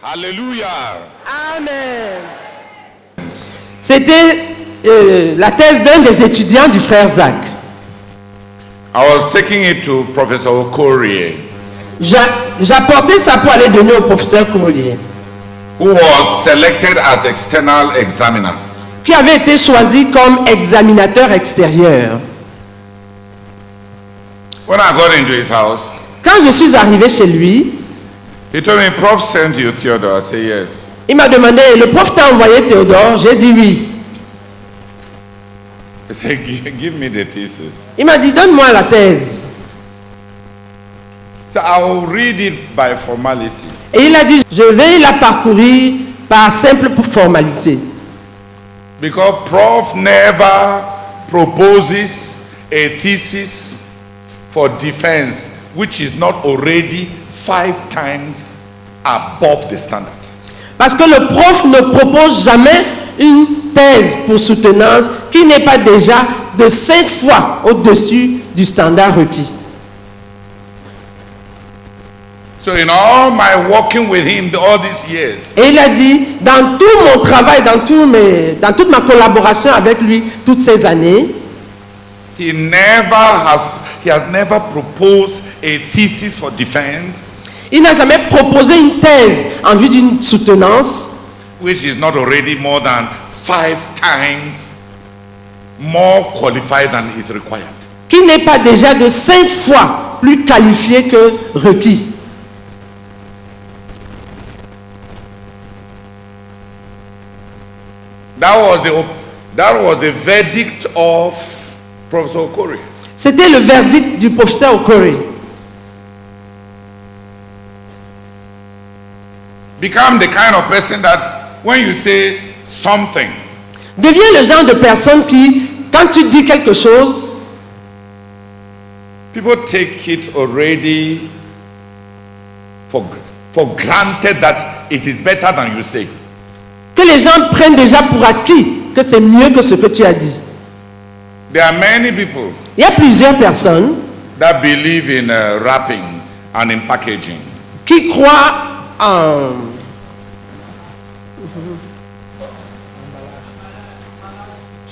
Hallelujah. Amen. C'était la thèse d'un des étudiants du frère Zach. I was taking it to Professor Okorie, J'apportais ça pour aller donner au professeur Courrier, who was selected as external examiner. qui avait été choisi comme examinateur extérieur. When I got into his house, Quand je suis arrivé chez lui, he told me, Prof sent you Theodore. I said, yes. il m'a demandé, le prof t'a envoyé Théodore? J'ai dit oui. He said, give me the thesis. Il m'a dit, donne-moi la thèse. So I will read it by formality. Et il a dit, je vais la parcourir par simple formalité. Because Prof never proposes a thesis for defense which is not already 5 times above the standard. Parce que le prof ne propose jamais une thèse pour soutenance qui n'est pas déjà de 5 fois au-dessus du standard requis. So in all my working with him all these years, Et il a dit, dans tout mon travail, dans toute ma collaboration avec lui, toutes ces années, he has never proposed a thesis for defense il n'a jamais proposé une thèse en vue d'une soutenance which is not already more than 5 times more qualified than is required. qui n'est pas déjà de 5 fois plus qualifiée que requis. That was the verdict of Professor Okorie. C'était le verdict du professeur Okorie. Become the kind of person that when you say something, Deviens le genre de personne qui, quand tu dis quelque chose, people take it already for granted that it is better than you say. que les gens prennent déjà pour acquis que c'est mieux que ce que tu as dit. There are many people Il y a plusieurs personnes that believe in wrapping and in packaging. qui croient en...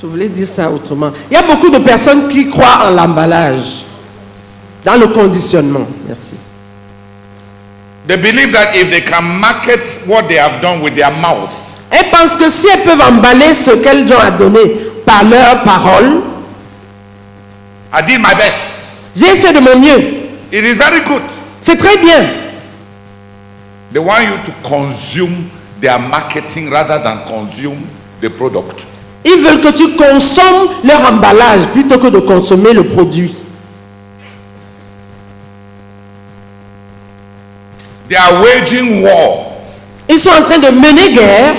Je voulais dire ça autrement. Il y a beaucoup de personnes qui croient en l'emballage, dans le conditionnement. Merci. They believe that if they can market what they have done with their mouth, Elles pensent que si elles peuvent emballer ce qu'elles ont donné par leurs paroles, I did my best. j'ai fait de mon mieux. It is very good. C'est très bien. They want you to consume their marketing rather than consume the product. Ils veulent que tu consommes leur emballage plutôt que de consommer le produit. They are waging war. Ils sont en train de mener guerre.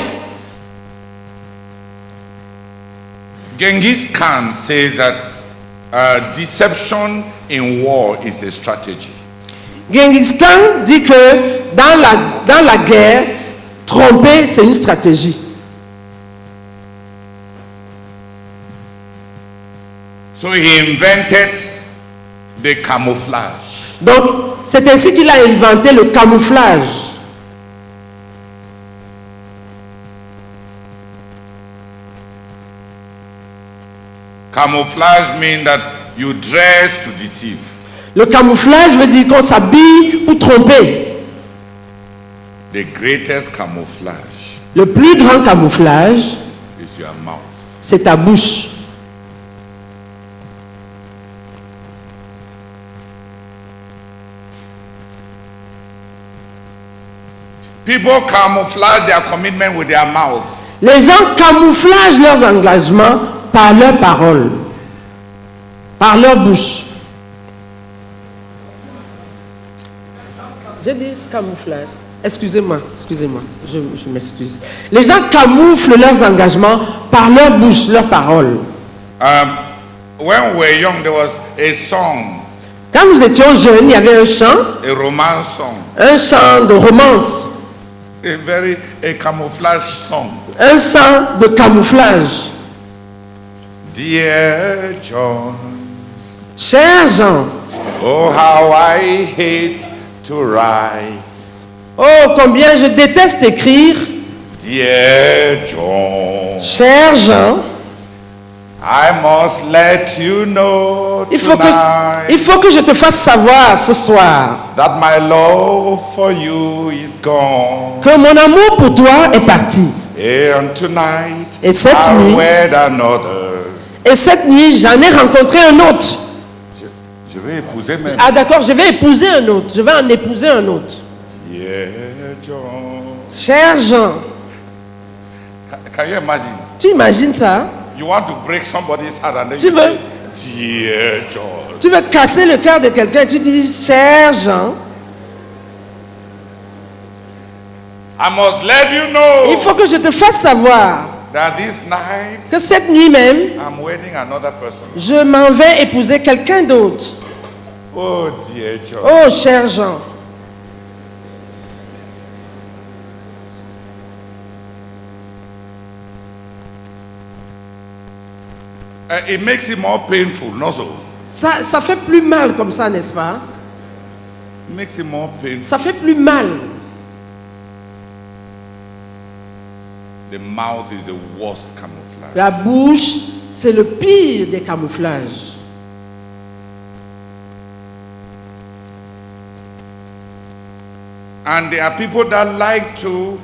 Genghis Khan says that deception in war is a strategy. Genghis Khan dit que dans la guerre, tromper, c'est une stratégie. So he invented the camouflage. Donc, c'est ainsi qu'il a inventé le camouflage. Camouflage means that you dress to deceive. Le camouflage veut dire qu'on s'habille pour tromper. The greatest camouflage Le plus grand camouflage, is your mouth. c'est ta bouche. People camouflage their commitment with their mouth. Les gens camouflagent leurs engagements par leurs paroles, par leur bouche. J'ai dit camouflage. Excusez-moi, je m'excuse. Les gens camouflent leurs engagements par leur bouche, leurs paroles. When we were young, there was a song, Quand nous étions jeunes, il y avait un chant de romance, a camouflage song. un chant de camouflage. Dear John, Cher Jean, oh how I hate to write Oh, combien je déteste écrire. Dear John, Cher Jean, I must let you know il tonight faut que je te fasse savoir ce soir that my love for you is gone. que mon amour pour toi est parti. And tonight Et cette I nuit- wed another. Et cette nuit, j'en ai rencontré un autre. Je vais épouser même. Ah d'accord, je vais épouser un autre. Je vais en épouser un autre. Dear John. Cher Jean, Can you imagine? tu imagines ça? You want to break somebody's heart and then Tu you veux? say, Dear John. Tu veux casser le cœur de quelqu'un et tu dis, cher Jean, I must let you know il faut que je te fasse savoir that this night que cette nuit même, I'm wedding another person. je m'en vais épouser quelqu'un d'autre. Oh, dear John. Oh, cher Jean. It makes it more painful, not so. Ça fait plus mal comme ça, n'est-ce pas? It makes it more painful. Ça fait plus mal. The mouth is the worst camouflage. La bouche, c'est le pire des camouflages. And there are people that like to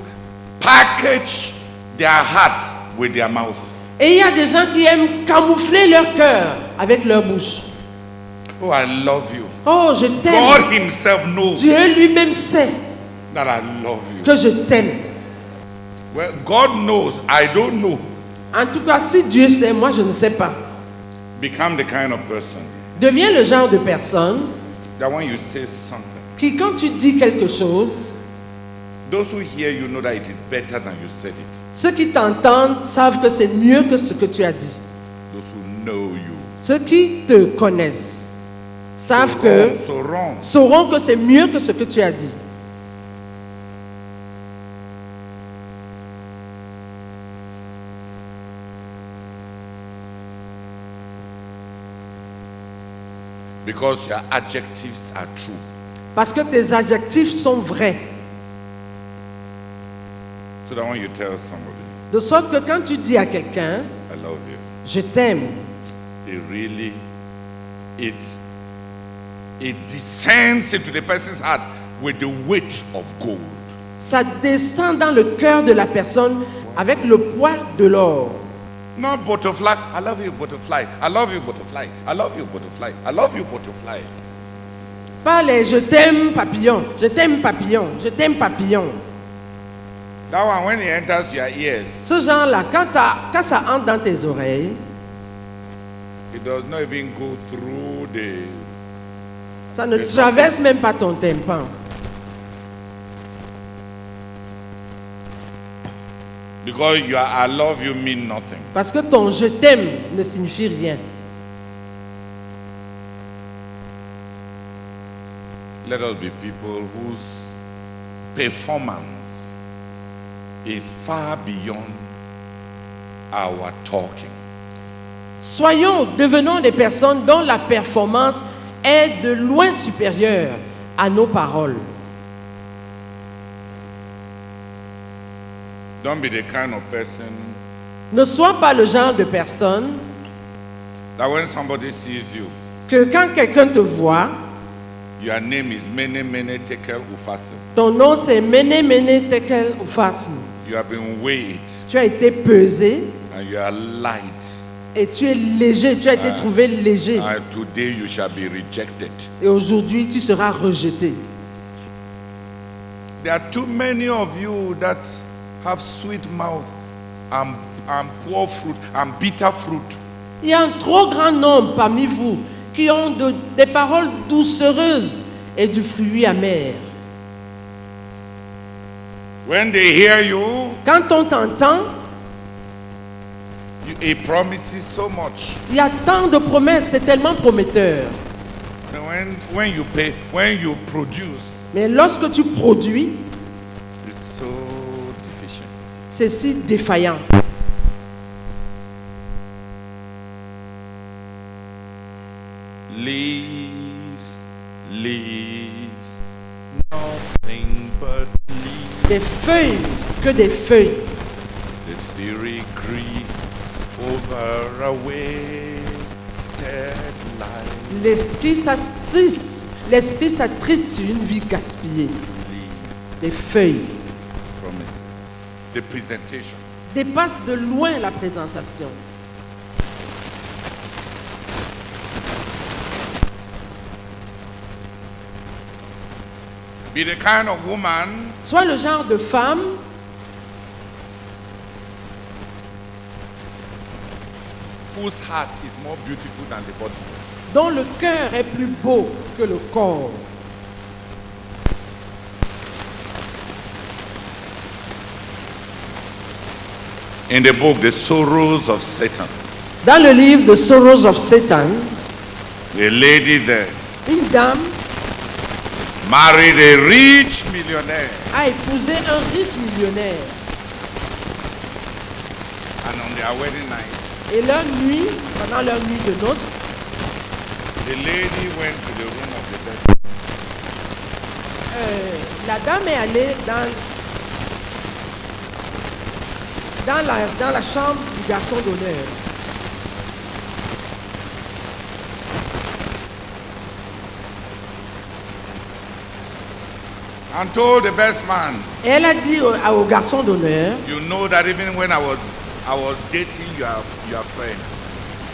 package their heart with their mouth. Et il y a des gens qui aiment camoufler leur cœur avec leur bouche. Oh, I love you. Oh, je t'aime. God himself knows Dieu lui-même sait that I love you. que je t'aime. Well, God knows, I don't know. En tout cas, si Dieu sait, moi je ne sais pas. Become the kind of person Deviens le genre de personne that when you say something, qui, quand tu dis quelque chose, those who hear you know that it is better than you said it. ceux qui t'entendent savent que c'est mieux que ce que tu as dit. Those who know you Ceux qui te connaissent savent que, sauront que c'est mieux que ce que tu as dit. because your adjectives are true. Parce que tes adjectifs sont vrais. So that when you tell somebody, De sorte que quand tu dis à quelqu'un, I love you, je t'aime, it really, it descends into the person's heart with the weight of gold. ça descend dans le cœur de la personne avec le poids de l'or. Not butterfly, I love you butterfly, I love you butterfly, I love you butterfly, I love you butterfly. Pas les je t'aime papillon, je t'aime papillon, je t'aime papillon. That one, when it enters your ears, Ce genre-là, quand ça entre dans tes oreilles, it does not even go through the... ça ne Les traverse même pas ton tympan. Because your I love you mean nothing. Parce que ton je t'aime ne signifie rien. Let us be people whose performance is far beyond our talking. Devenons des personnes dont la performance est de loin supérieure à nos paroles. Don't be the kind of person Ne sois pas le genre de personne that when somebody sees you, que quand quelqu'un te voit, your name is Mene Mene Tekel Ufasim. ton nom c'est Mene Mene Tekel Upharsin. You have been weighed Tu as été pesé and you are light. et tu es léger, tu as été trouvé léger. And today you shall be rejected. Et aujourd'hui, tu seras rejeté. There are too many of you that have sweet mouth and poor fruit and bitter fruit. Il y a un trop grand nombre parmi vous qui ont des paroles doucereuses et du fruit amer. When they hear you, Quand on t'entend, it promises so much. il y a tant de promesses, c'est tellement prometteur. And when you pay, when you produce, Mais lorsque tu produis, it's so deficient. c'est si défaillant. Leaves, leaves, nothing but des feuilles que des feuilles. The spirit grieves over a wasted life. L'esprit s'attriste sur une vie gaspillée. Leaves, Les feuilles promises, the presentation. dépassent de loin la présentation. Be the kind of woman Sois le genre de femme whose heart is more beautiful than the body. dont le cœur est plus beau que le corps. In the book, The Sorrows of Satan, Dans le livre The Sorrows of Satan, the lady there une dame married a rich millionaire, a épousé un riche millionnaire. and on their wedding night, Et leur nuit, pendant leur nuit de noces, the lady went to the room of the dead. la dame est allée dans la chambre du garçon d'honneur. And told the best man, Et elle a dit au garçon d'honneur, you know that even when I was dating your friend,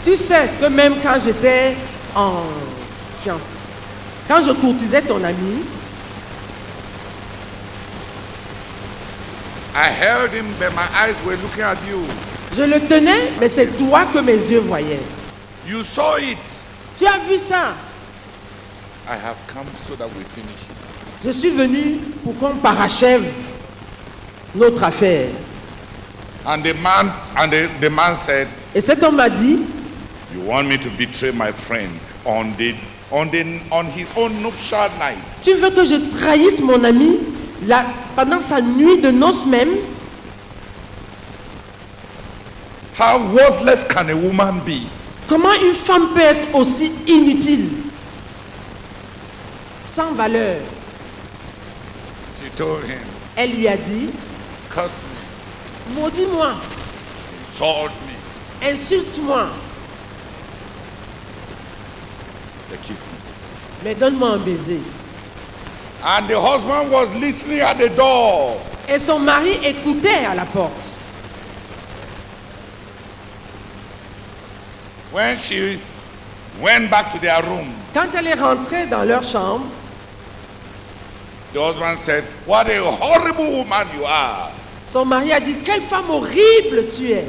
tu sais que même quand j'étais en fiancée, quand je courtisais ton ami, I held him, but my eyes were looking at you. je le tenais, mais c'est toi que mes yeux voyaient. You saw it. Tu as vu ça? I have come so that we finish it. Je suis venu pour qu'on parachève notre affaire. And the man said, Et cet homme m'a dit, you want me to betray my friend on his own nuptial night? tu veux que je trahisse mon ami pendant sa nuit de noces même? How worthless can a woman be? Comment une femme peut être aussi inutile, sans valeur? She told him, Elle lui a dit, curse me, maudis-moi, insult me, insulte-moi, they kiss me. mais donne-moi un baiser. And the husband was listening at the door. Et son mari écoutait à la porte. When she went back to their room, Quand elle est rentrée dans leur chambre, the husband said, what a horrible woman you are. son mari a dit, quelle femme horrible tu es.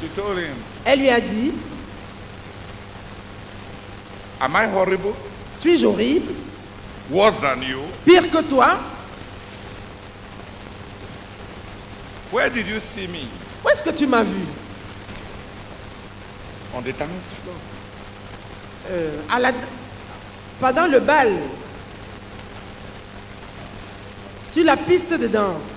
She told him, Elle lui a dit, am I horrible? suis-je horrible? Worse than you? Pire que toi? Where did you see me? Où est-ce que tu m'as vu? On the dance floor. Pendant le bal, sur la piste de danse.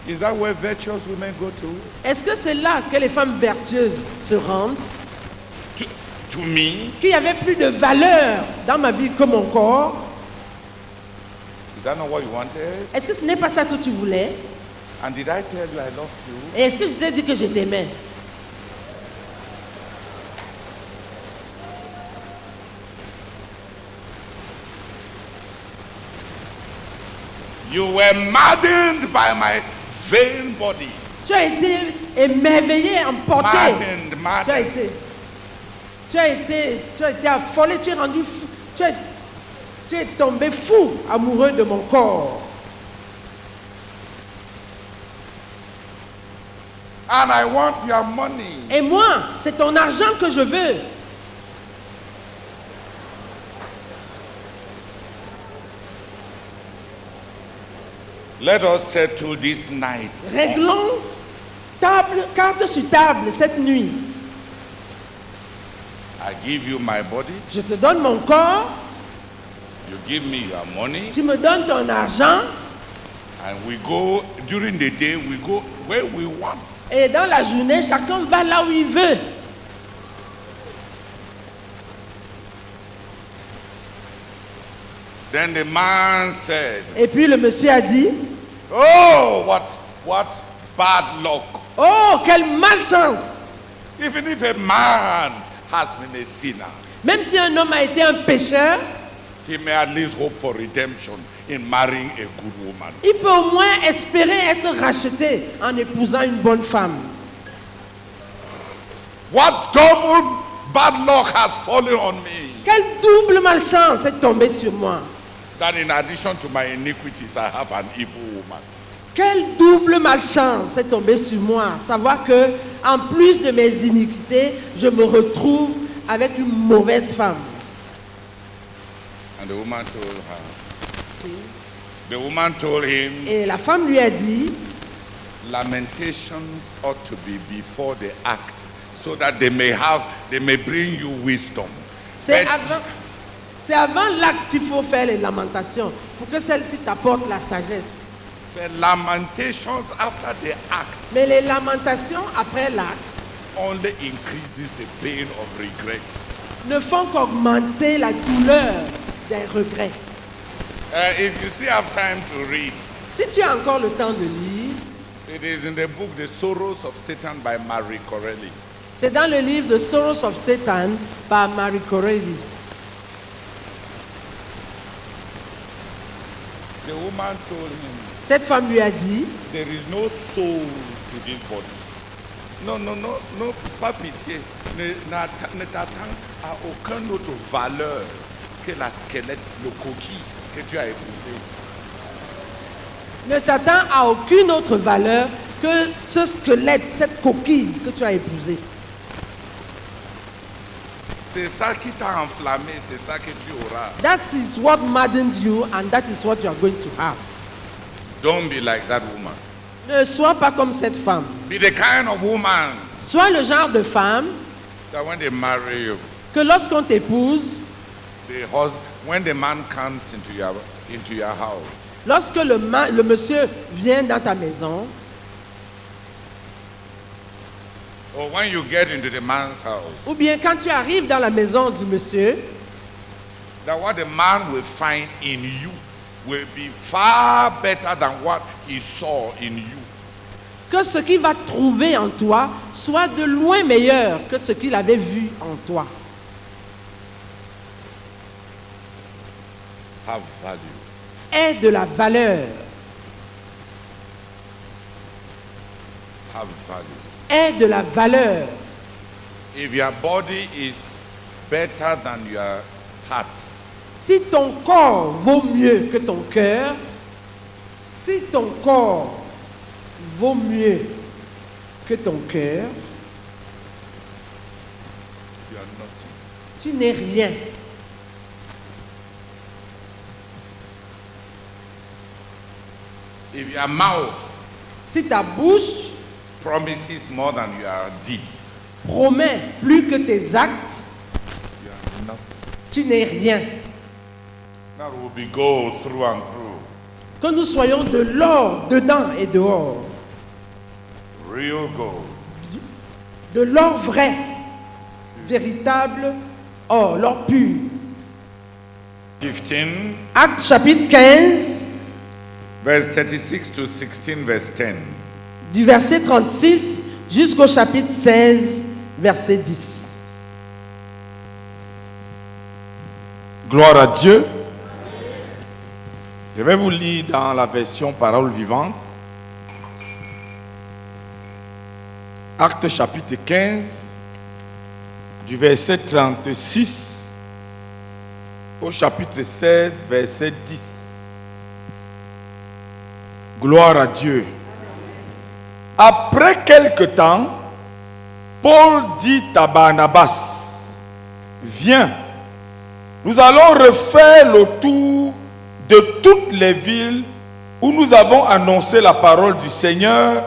Is that where virtuous women go to? Est-ce que c'est là que les femmes vertueuses se rendent? To me? Qu'il y avait plus de valeur dans ma vie que mon corps? Is that not what you wanted? Est-ce que ce n'est pas ça que tu voulais? And did I tell you I loved you? Et est-ce que je t'ai dit que je t'aimais? You were maddened by my vain body. Tu as été émerveillé, emporté. Maddened. Tu as été affolé, tu es rendu fou. Tu es tombé fou, amoureux de mon corps. And I want your money. Et moi, c'est ton argent que je veux. Let us settle this night. Réglons carte sur table cette nuit. I give you my body. Je te donne mon corps, You give me your money. tu me donnes ton argent, And we go, during the day, we go where we want. et dans la journée, chacun va là où il veut. Then the man said, Et puis le monsieur a dit, oh, what bad luck. oh, quelle malchance! Even if a man has been a sinner, Même si un homme a été un pécheur, he may at least hope for redemption in marrying a good woman. il peut au moins espérer être racheté en épousant une bonne femme. What double bad luck has fallen on me, Quelle double malchance est tombée sur moi! that in addition to my iniquities, I have an evil woman. Quelle double malchance est tombée sur moi! Savoir que, en plus de mes iniquités, je me retrouve avec une mauvaise femme. And the woman told him, Et la femme lui a dit, lamentations ought to be before the act, so that they may bring you wisdom. c'est But avant l'acte qu'il faut faire les lamentations, pour que celle-ci t'apporte la sagesse. the lamentations after the act Mais les lamentations après l'acte only increases the pain of regret. ne font qu'augmenter la douleur des regrets. If you still have time to read, Si tu as encore le temps de lire, it is in the book The Sorrows of Satan by Marie Corelli. c'est dans le livre The Sorrows of Satan par Marie Corelli. The woman told him, Cette femme lui a dit, there is no soul to this body. Non, pas pitié. Ne t'attends à aucune autre valeur que la squelette, le coquille que tu as épousé. ne t'attends à aucune autre valeur que ce squelette, cette coquille que tu as épousée. C'est ça qui t'a enflammé, c'est ça que tu auras. That is what maddens you and that is what you are going to have. Don't be like that woman. Ne sois pas comme cette femme. Be the kind of woman Sois le genre de femme that when they marry you, que lorsqu'on t'épouse, when the man comes into your house, lorsque le monsieur vient dans ta maison, or when you get into the man's house, ou bien quand tu arrives dans la maison du monsieur, that what the man will find in you will be far better than what he saw in you. que ce qu'il va trouver en toi soit de loin meilleur que ce qu'il avait vu en toi. Have value. Aie de la valeur. Have value. Aie de la valeur. If your body is better than your heart, Si ton corps vaut mieux que ton cœur, si ton corps vaut mieux que ton cœur, you are nothing. tu n'es rien. If your mouth Si ta bouche promises more than your deeds, promet plus que tes actes, you are nothing. tu n'es rien. That will be gold through and through. Que nous soyons de l'or dedans et dehors. Real gold. De l'or vrai, véritable or, l'or pur. 15, Acte chapitre 15, verse 36 to 16, verse 10. du verset 36 jusqu'au chapitre 16, verset 10. Gloire à Dieu. Je vais vous lire dans la version Parole vivante. Acte chapitre 15, du verset 36 au chapitre 16, verset 10. Gloire à Dieu. Après quelque temps, Paul dit à Barnabas, viens, nous allons refaire le tour de toutes les villes où nous avons annoncé la parole du Seigneur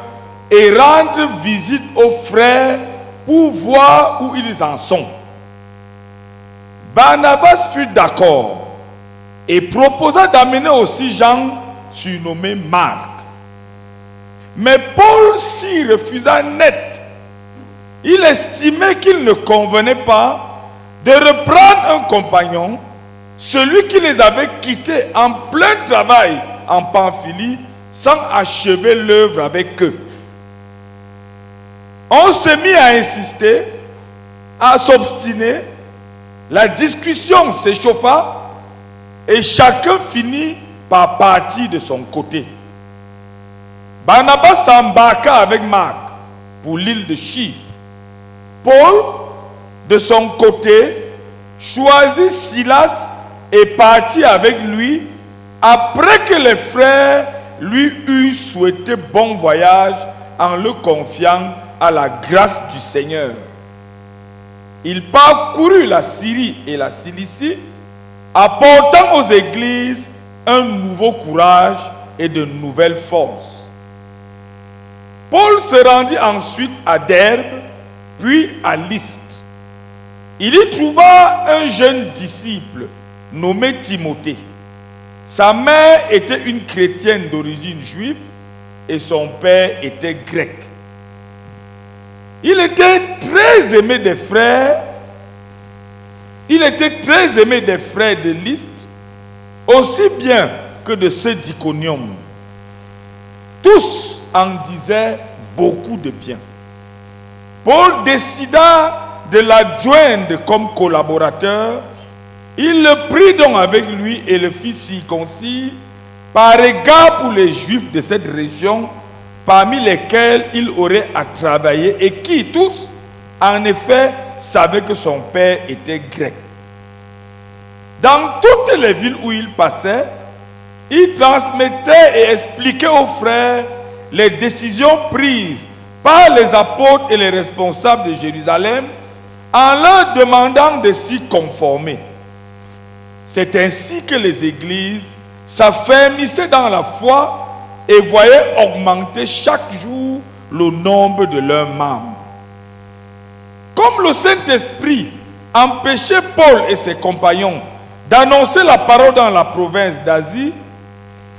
et rendre visite aux frères pour voir où ils en sont. Barnabas fut d'accord et proposa d'amener aussi Jean, surnommé Marc. Mais Paul s'y refusa net. Il estimait qu'il ne convenait pas de reprendre un compagnon celui qui les avait quittés en plein travail en Pamphylie, sans achever l'œuvre avec eux. On s'est mis à insister, à s'obstiner, la discussion s'échauffa et chacun finit par partir de son côté. Barnabas s'embarqua avec Marc pour l'île de Chypre. Paul, de son côté, choisit Silas et partit avec lui après que les frères lui eurent souhaité bon voyage en le confiant à la grâce du Seigneur. Il parcourut la Syrie et la Cilicie, apportant aux églises un nouveau courage et de nouvelles forces. Paul se rendit ensuite à Derbe, puis à Lystre. Il y trouva un jeune disciple nommé Timothée. Sa mère était une chrétienne d'origine juive et son père était grec. Il était très aimé des frères. Il était très aimé des frères de Lystre, aussi bien que de ceux d'Iconium. Tous en disaient beaucoup de bien. Paul décida de l'adjoindre comme collaborateur. Il le prit donc avec lui et le fit circoncis par égard pour les Juifs de cette région, parmi lesquels il aurait à travailler et qui tous, en effet, savaient que son père était grec. Dans toutes les villes où il passait, il transmettait et expliquait aux frères les décisions prises par les apôtres et les responsables de Jérusalem en leur demandant de s'y conformer. C'est ainsi que les églises s'affermissaient dans la foi et voyaient augmenter chaque jour le nombre de leurs membres. Comme le Saint-Esprit empêchait Paul et ses compagnons d'annoncer la parole dans la province d'Asie,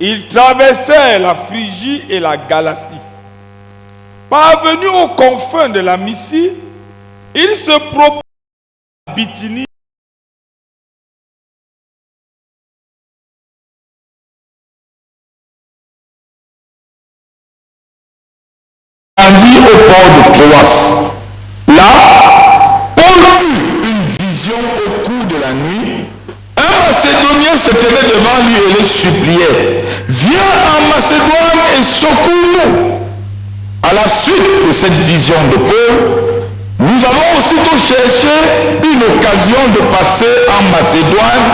ils traversèrent la Phrygie et la Galatie. Parvenus aux confins de la Mysie, ils se proposent à Bithynie. Au port de Troas. Là, Paul eut une vision au cours de la nuit. Un Macédonien se tenait devant lui et le suppliait: viens en Macédoine et secours-nous. À la suite de cette vision de Paul, nous avons aussitôt cherché une occasion de passer en Macédoine,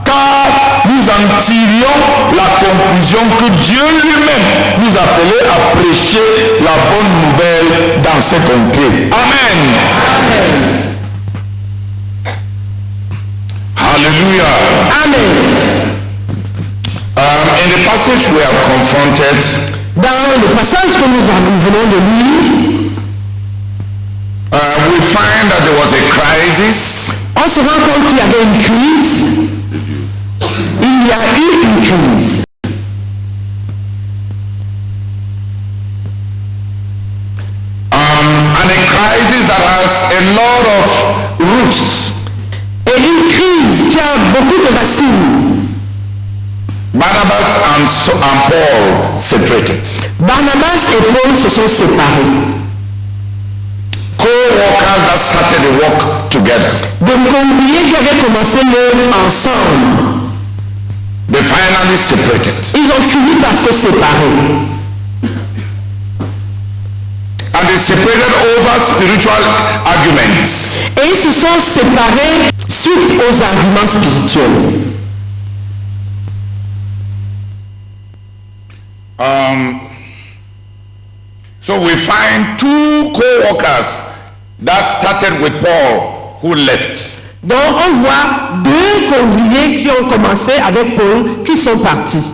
car nous en tirions la conclusion que Dieu lui-même nous appelait à prêcher la bonne nouvelle dans ces contrées. Amen. Amen. Hallelujah. Amen. In the passage we have confronted, dans le passage que nous venons de lire, we find that there was a crisis. On se rend compte qu'il y avait une crise. Il y a eu une crise. And a crisis that has a lot of roots. Et une crise qui a beaucoup de racines. Barnabas and Paul separated. Barnabas et Paul se sont séparés. Co-workers that started the work together. Des conviés qui avaient commencé l'œuvre ensemble. They finally separated. Ils ont fini par se séparer. And they separated over spiritual arguments. Et ils se sont séparés suite aux arguments spirituels. So we find two co-workers that started with Paul who left. Donc on voit deux conviés qui ont commencé avec Paul qui sont partis.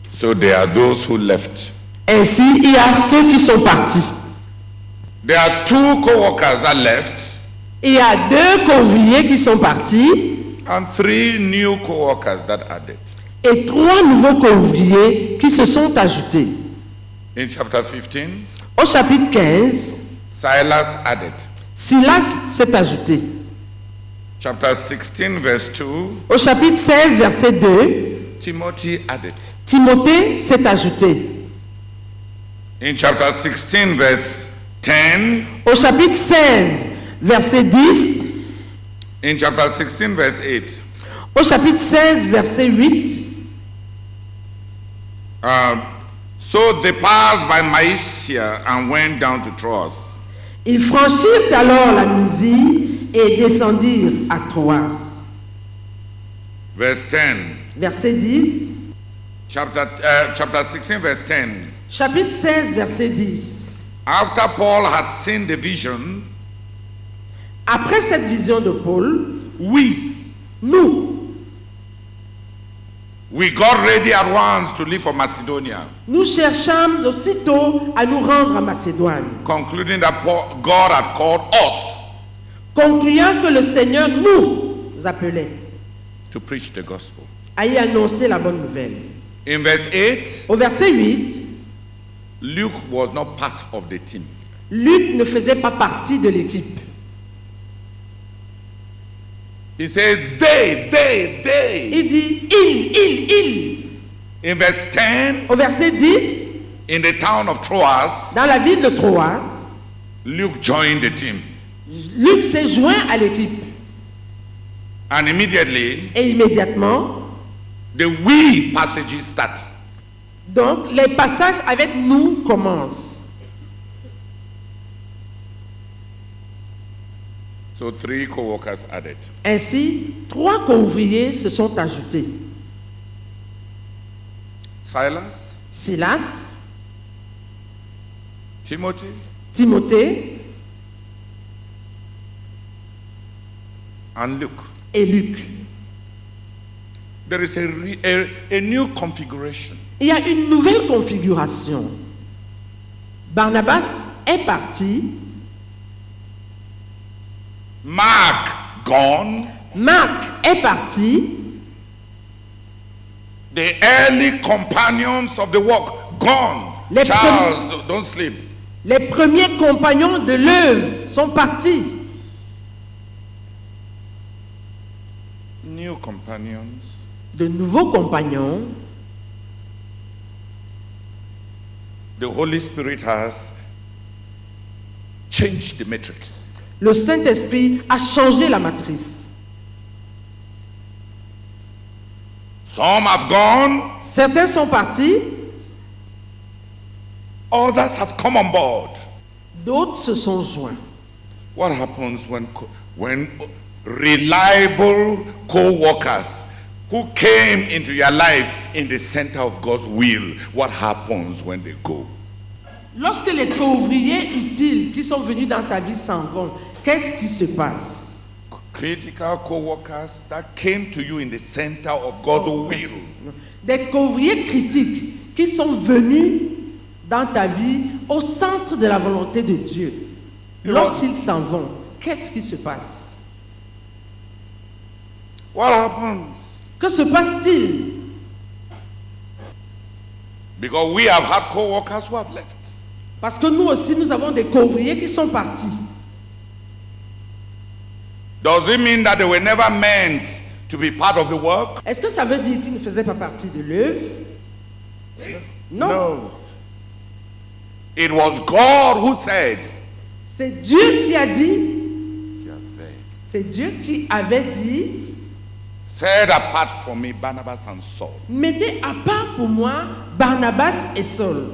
So there are those who left. Ainsi, il y a ceux qui sont partis. There are two co-workers that left. Il y a deux conviés qui sont partis. And 3 new co-workers that added. Et 3 nouveaux conviés qui se sont ajoutés. In chapter 15, Au chapitre 15, Silas added. Silas s'est ajouté. Chapter 16, verse 2. Au chapitre 16, verset 2, Timothy added. Timothée s'est ajouté. In chapter 16, verse 10. Au chapitre 16, verset 10, In chapter 16, verse 8. au chapitre 16, verset 8, So they passed by Mysia and went down to Troas. ils franchirent alors la Mysie et descendirent à Troas. Verse 10. Verset 10, Chapter 16, verse 10. chapitre 16, verset 10. After Paul had seen the vision, Après cette vision de Paul, we got ready at once to leave for Macedonia, nous cherchâmes aussitôt à nous rendre à Macédoine, concluding that God had called us concluant que le Seigneur nous appelait to preach the gospel. à y annoncer la bonne nouvelle. In verse 8, Au verset 8, Luke was not part of the team. Luc ne faisait pas partie de l'équipe. He says, they. Il dit il. In verse 10, Au verset 10, in the town of Troas, dans la ville de Troas, Luke joined the team. Luc s'est joint à l'équipe. And immediately, Et immédiatement, the we passages start. donc, les passages avec nous commencent. So 3 co-workers added. Ainsi, 3 co-ouvriers se sont ajoutés. Silas, Silas, Timothy, Timothée and Luke. et Luc. There is a new configuration. Il y a une nouvelle configuration. Barnabas est parti, Mark gone. Marc est parti, The early companions of the work gone. Les Charles, don't sleep. les premiers compagnons de l'œuvre sont partis. New companions. De nouveaux compagnons, The Holy Spirit has changed the matrix. le Saint-Esprit a changé la matrice. Some have gone, Certains sont partis, others have come on board. d'autres se sont joints. What happens when reliable co-workers who came into your life in the center of God's will, what happens when they go? Lorsque les co-ouvriers utiles qui sont venus dans ta vie s'en vont, qu'est-ce qui se passe? Critical co-workers that came to you in the center of God's will. Des co-ouvriers critiques qui sont venus dans ta vie au centre de la volonté de Dieu. Lorsqu'ils s'en vont, qu'est-ce qui se passe? What happens? Que se passe-t-il? Because we have had co-workers who have left. Parce que nous aussi, nous avons des co-ouvriers qui sont partis. Does it mean that they were never meant to be part of the work? Est-ce que ça veut dire qu'ils ne faisaient pas partie de l'œuvre? Non. It was God who said, C'est Dieu qui a dit, c'est Dieu qui avait dit, set apart from me Barnabas and Saul mettez à part pour moi Barnabas et Saul,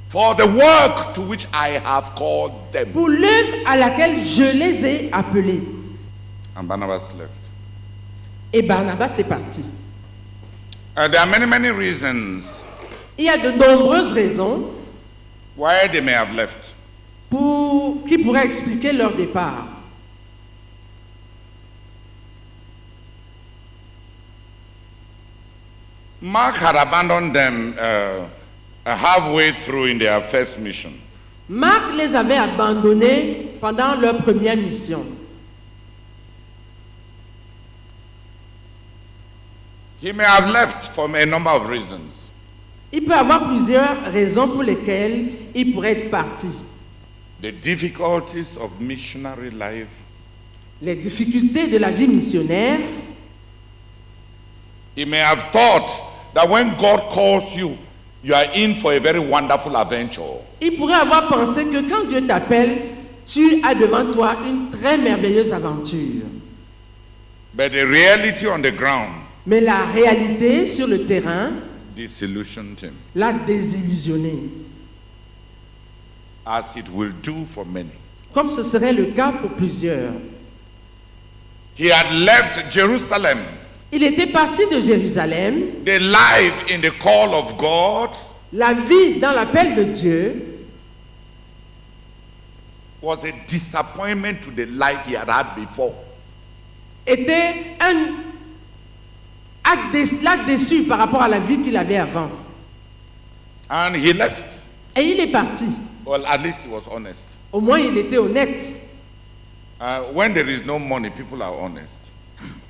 for the work to which I have called them. pour l'œuvre à laquelle je les ai appelés. And Barnabas left. Et Barnabas est parti. There are many reasons Il y a de nombreuses raisons why they may have left. qui pourraient expliquer leur départ. Mark had abandoned them halfway through in their first mission. Marc les avait abandonnés pendant leur première mission. He may have left for a number of reasons. Il peut y avoir plusieurs raisons pour lesquelles il pourrait être parti. The difficulties of missionary life les difficultés de la vie missionnaire, He may have thought that when God calls you, you are in for a very wonderful adventure. il pourrait avoir pensé que quand Dieu t'appelle, tu as devant toi une très merveilleuse aventure. But the reality on the ground Mais la réalité sur le terrain disillusioned him, l'a désillusionné, as it will do for many. comme ce serait le cas pour plusieurs. He had left Jerusalem. Il était parti de Jérusalem. The life in the call of God La vie dans l'appel de Dieu was a disappointment to the life he had had before. était l'a déçu par rapport à la vie qu'il avait avant. And he left. Et il est parti. Well, at least he was honest. Au moins, il était honnête. When there is no money, people are honest.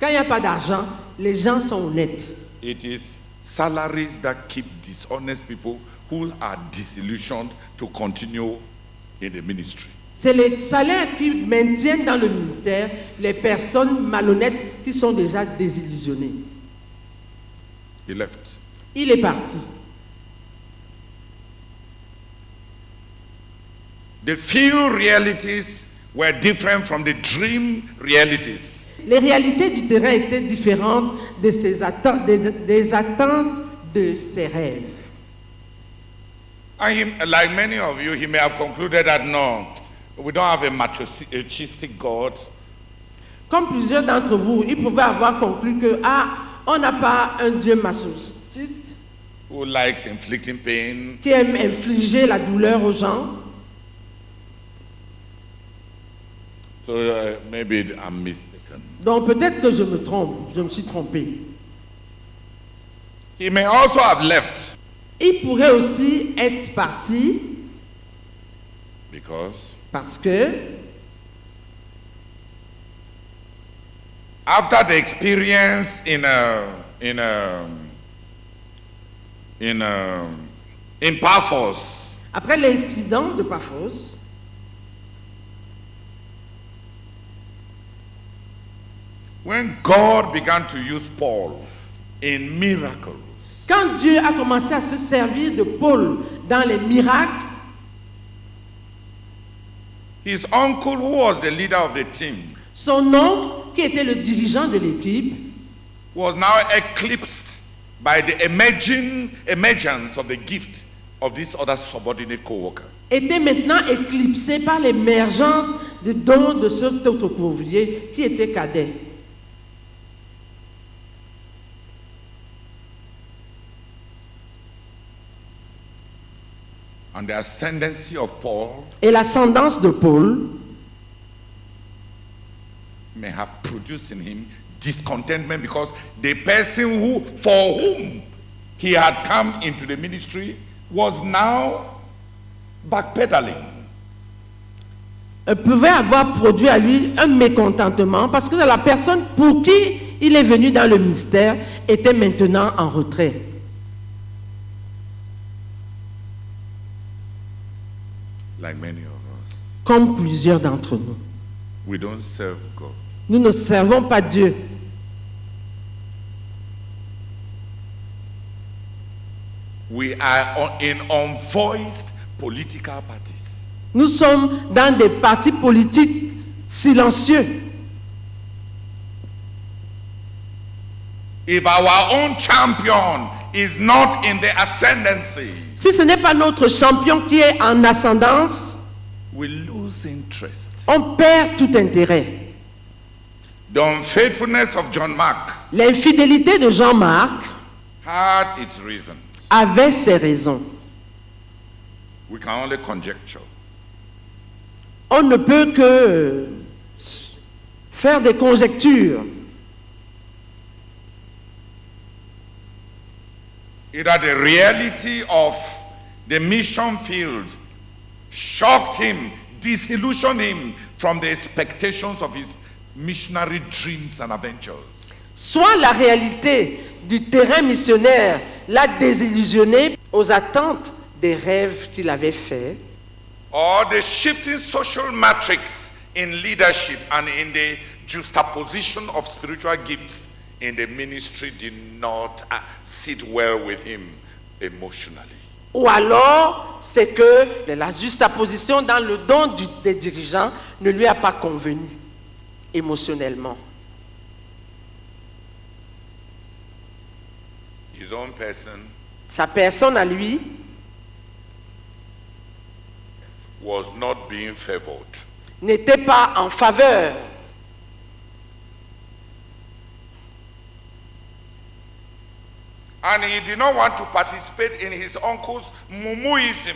Quand il n'y a pas d'argent, les gens sont honnêtes. It is salaries that keep dishonest people who are disillusioned to continue in the ministry. C'est les salaires qui maintiennent dans le ministère les personnes malhonnêtes qui sont déjà désillusionnées. He left. Il est parti. The few realities were different from the dream realities. Les réalités du terrain étaient différentes de ses attentes, des attentes de ses rêves. And like many of you, he may have concluded that no, we don't have a machistic God. Comme plusieurs d'entre vous, ils pouvaient avoir conclu que on n'a pas un Dieu masochiste Who likes inflicting pain. qui aime infliger la douleur aux gens. So maybe I'm mistaken. Donc peut-être que je me trompe, je me suis trompé. He may also have left Il pourrait aussi être parti because parce que after the experience in Paphos, après l'incident de Paphos, when God began to use Paul in miracles, quand Dieu a commencé à se servir de Paul dans les miracles, his uncle, who was the leader of the team, son oncle, qui était le dirigeant de l'équipe, was now eclipsed by the emergence of the gift of this other subordinate co-worker. était maintenant éclipsé par l'émergence du don de cet autre ouvrier qui était cadet. And the ascendancy of Paul Et l'ascendance de Paul may have produced in him discontentment because the person for whom he had come into the ministry was now backpedaling. pouvait avoir produit à lui un mécontentement parce que la personne pour qui il est venu dans le mystère était maintenant en retrait. Like many of us, Comme plusieurs d'entre nous. we don't serve God. Nous ne servons pas Dieu. We are in unvoiced political parties. Nous sommes dans des partis politiques silencieux. If our own champion is not in the ascendancy, Si ce n'est pas notre champion qui est en ascendance, we lose interest. on perd tout intérêt. The unfaithfulness of John Mark L'infidélité de Jean-Marc had its reason. avait ses raisons. We can only conjecture. On ne peut que faire des conjectures. Either the reality of the mission field shocked him, disillusioned him from the expectations of his missionary dreams and adventures. Soit la réalité du terrain missionnaire l'a désillusionné aux attentes des rêves qu'il avait faits, Or the shifting social matrix in leadership and in the juxtaposition of spiritual gifts in the ministry did not sit well with him emotionally. Ou alors, c'est que la juxtaposition dans le don des dirigeants ne lui a pas convenu émotionnellement. His own person Sa personne à lui was not being favored. n'était pas en faveur. And he did not want to participate in his uncle's mumuism.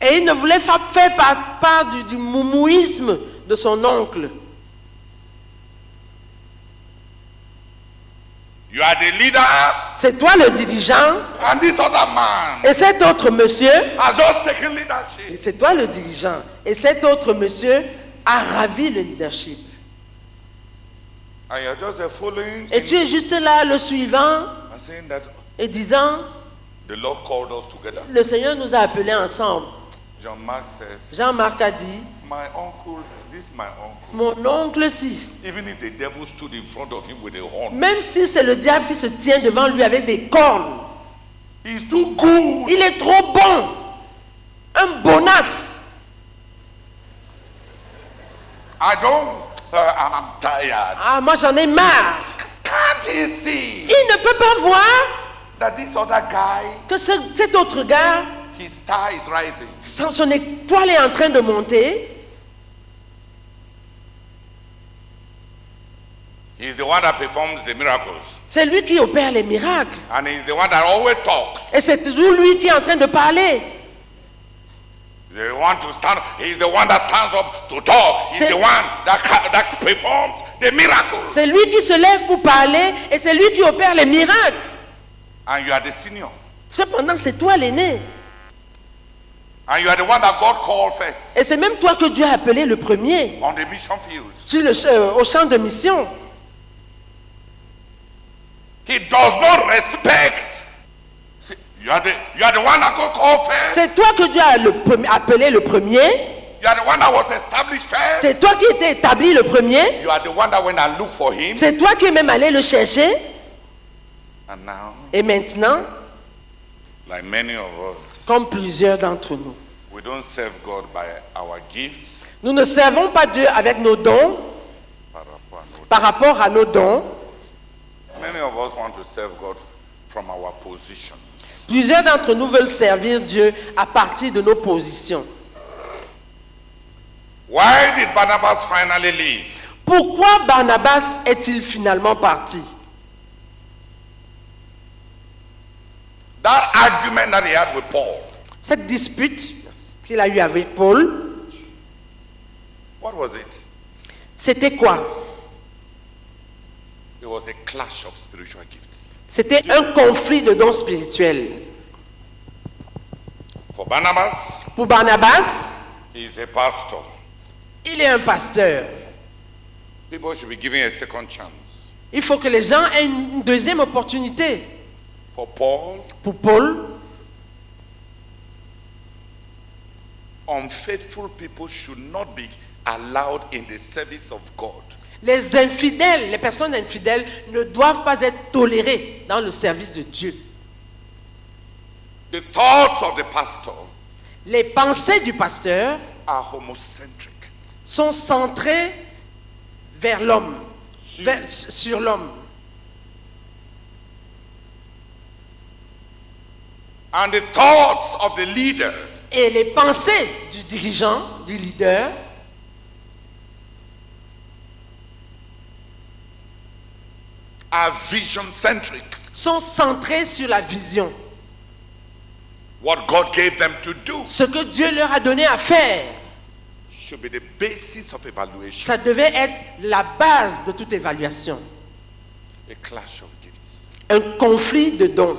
Et il ne voulait pas faire part du moumouisme de son oncle. You are the leader, C'est toi le dirigeant and this other man et cet autre monsieur, has just taken leadership. c'est toi le dirigeant et cet autre monsieur a ravi le leadership. And you're just there following Et tu es juste là le suivant and saying that et disant, the Lord called us together. le Seigneur nous a appelés ensemble. John Mark said, Jean-Marc a dit, my uncle, this my uncle. mon oncle si, Even if the devil stood in front of him with a horn, même si c'est le diable qui se tient devant lui avec des cornes, he's too good. il est trop bon, un bonasse. I'm tired. Ah, moi j'en ai marre. Can't he see Il ne peut pas voir that this other guy, que cet autre gars, his star is rising? son étoile est en train de monter. He's the one that performs the miracles. C'est lui qui opère les miracles. And he's the one that always talks. Et c'est toujours lui qui est en train de parler. He's the one that stands up to talk. He's C'est- the one that performs the miracles. C'est lui qui se lève pour parler et c'est lui qui opère les miracles. And you are the senior. Cependant, c'est toi l'aîné. And you are the one that God called first Et c'est même toi que Dieu a appelé le premier on the mission field. au champ de mission. He does not respect. See, you are the one that God called first. C'est toi que Dieu a appelé le premier. You are the one that was established first. C'est toi qui étais établi le premier. You are the one that went and looked for him. C'est toi qui es même allé le chercher. And now, Et maintenant, like many of us, comme plusieurs d'entre nous, we don't serve God by our gifts. nous ne servons pas Dieu avec nos dons, par rapport à nos dons. Many of us want to serve God from our positions. Plusieurs d'entre nous veulent servir Dieu à partir de nos positions. Why did Barnabas finally leave? Pourquoi Barnabas est-il finalement parti? That argument that he had with Paul, Cette dispute qu'il a eue avec Paul, what was it? c'était quoi? It was a clash of spiritual gifts. C'était un conflit de dons spirituels. For Barnabas, Pour Barnabas, he is a pastor. il est un pasteur. People should be given a second chance. Il faut que les gens aient une deuxième opportunité. For Paul, Pour Paul, unfaithful people should not be allowed in the service of God. les infidèles, les personnes infidèles ne doivent pas être tolérées dans le service de Dieu. The thoughts of the pastor Les pensées du pasteur are homocentric. sont centrées vers l'homme, Sur- sur l'homme. And the thoughts of the leader Et les pensées du dirigeant, du leader, are vision-centric. sont centrées sur la vision. What God gave them to do Ce que Dieu leur a donné à faire, should be the basis of evaluation. ça devait être la base de toute évaluation. A clash of gifts. Un conflit de dons,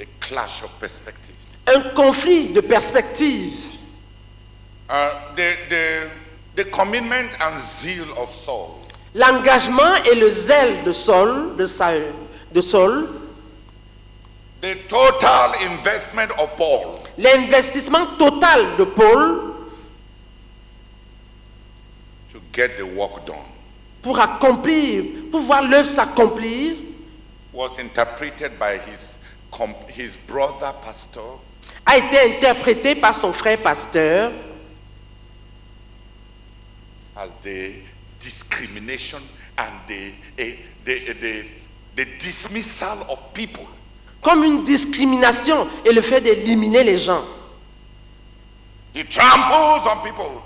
A clash of perspectives. un conflit de perspectives. The commitment and zeal of Saul L'engagement et le zèle de Saul, the total investment of Paul l'investissement total de Paul to get the work done pour accomplir, pour voir l'œuvre s'accomplir, was interpreted by his brother pastor a été interprété par son frère pasteur as the discrimination and the dismissal of people. comme une discrimination et le fait d'éliminer les gens. He tramples on people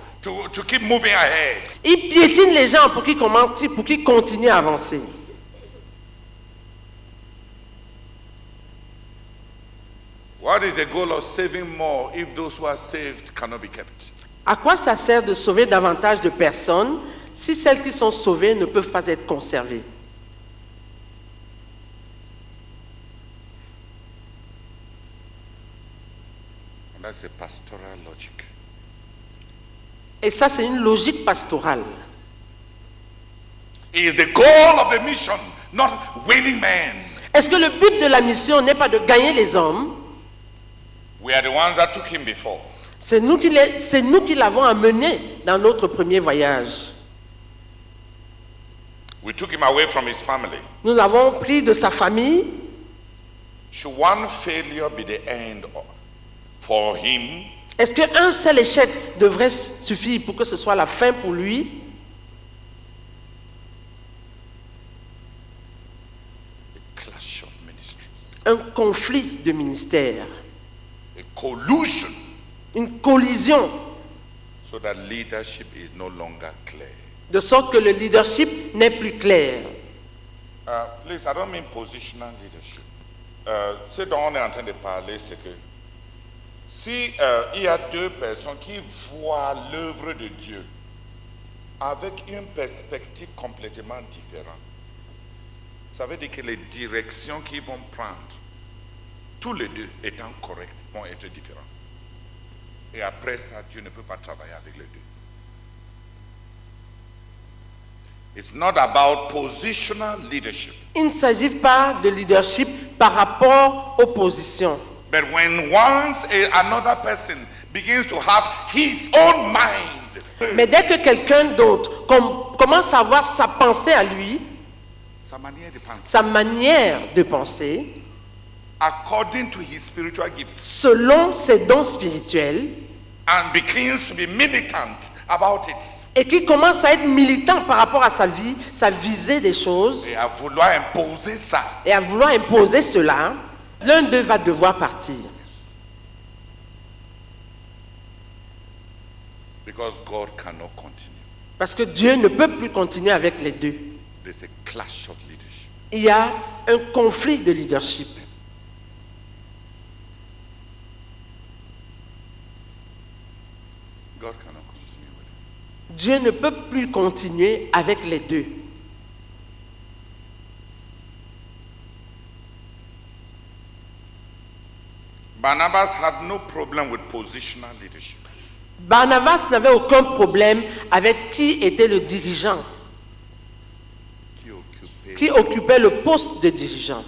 to keep moving ahead. Il piétine les gens pour qu'ils continuent à avancer. What is the goal of saving more if those who are saved cannot be kept? À quoi ça sert de sauver davantage de personnes si celles qui sont sauvées ne peuvent pas être conservées? And that's a pastoral logic. Et ça, c'est une logique pastorale. It is the goal of the mission, not winning men. Est-ce que le but de la mission n'est pas de gagner les hommes? We are the ones that took him before. C'est nous qui l'avons amené dans notre premier voyage. We took him away from his family. Nous l'avons pris de sa famille. Should one failure be the end for him? Est-ce qu'un seul échec devrait suffire pour que ce soit la fin pour lui? A clash of ministries. Un conflit de ministères, A collusion une collision, so that leadership is no longer clear. de sorte que le leadership n'est plus clair. Please, I don't mean positional leadership. Ce dont on est en train de parler, c'est que si il y a deux personnes qui voient l'œuvre de Dieu avec une perspective complètement différente, ça veut dire que les directions qu'ils vont prendre, tous les deux étant correctes, vont être différentes. Et après ça, Dieu ne peut pas travailler avec les deux. It's not about positional leadership. Il ne s'agit pas de leadership par rapport aux positions. But when once another person begins to have his own mind, Mais dès que quelqu'un d'autre commence à avoir sa pensée à lui, sa manière de penser, sa manière de penser, according to his spiritual gifts, selon ses dons spirituels, and begins to be militant about it, et qui commence à être militant par rapport à sa vie, sa visée des choses, et à vouloir imposer ça, et à vouloir imposer cela, l'un d'eux va devoir partir. because God cannot continue. Parce que Dieu ne peut plus continuer avec les deux. There's a clash of leadership. Il y a un conflit de leadership. God cannot continue with it. Dieu ne peut plus continuer avec les deux. Barnabas had no problem with positional leadership. Barnabas n'avait aucun problème avec qui était le dirigeant, qui occupait le poste de dirigeant.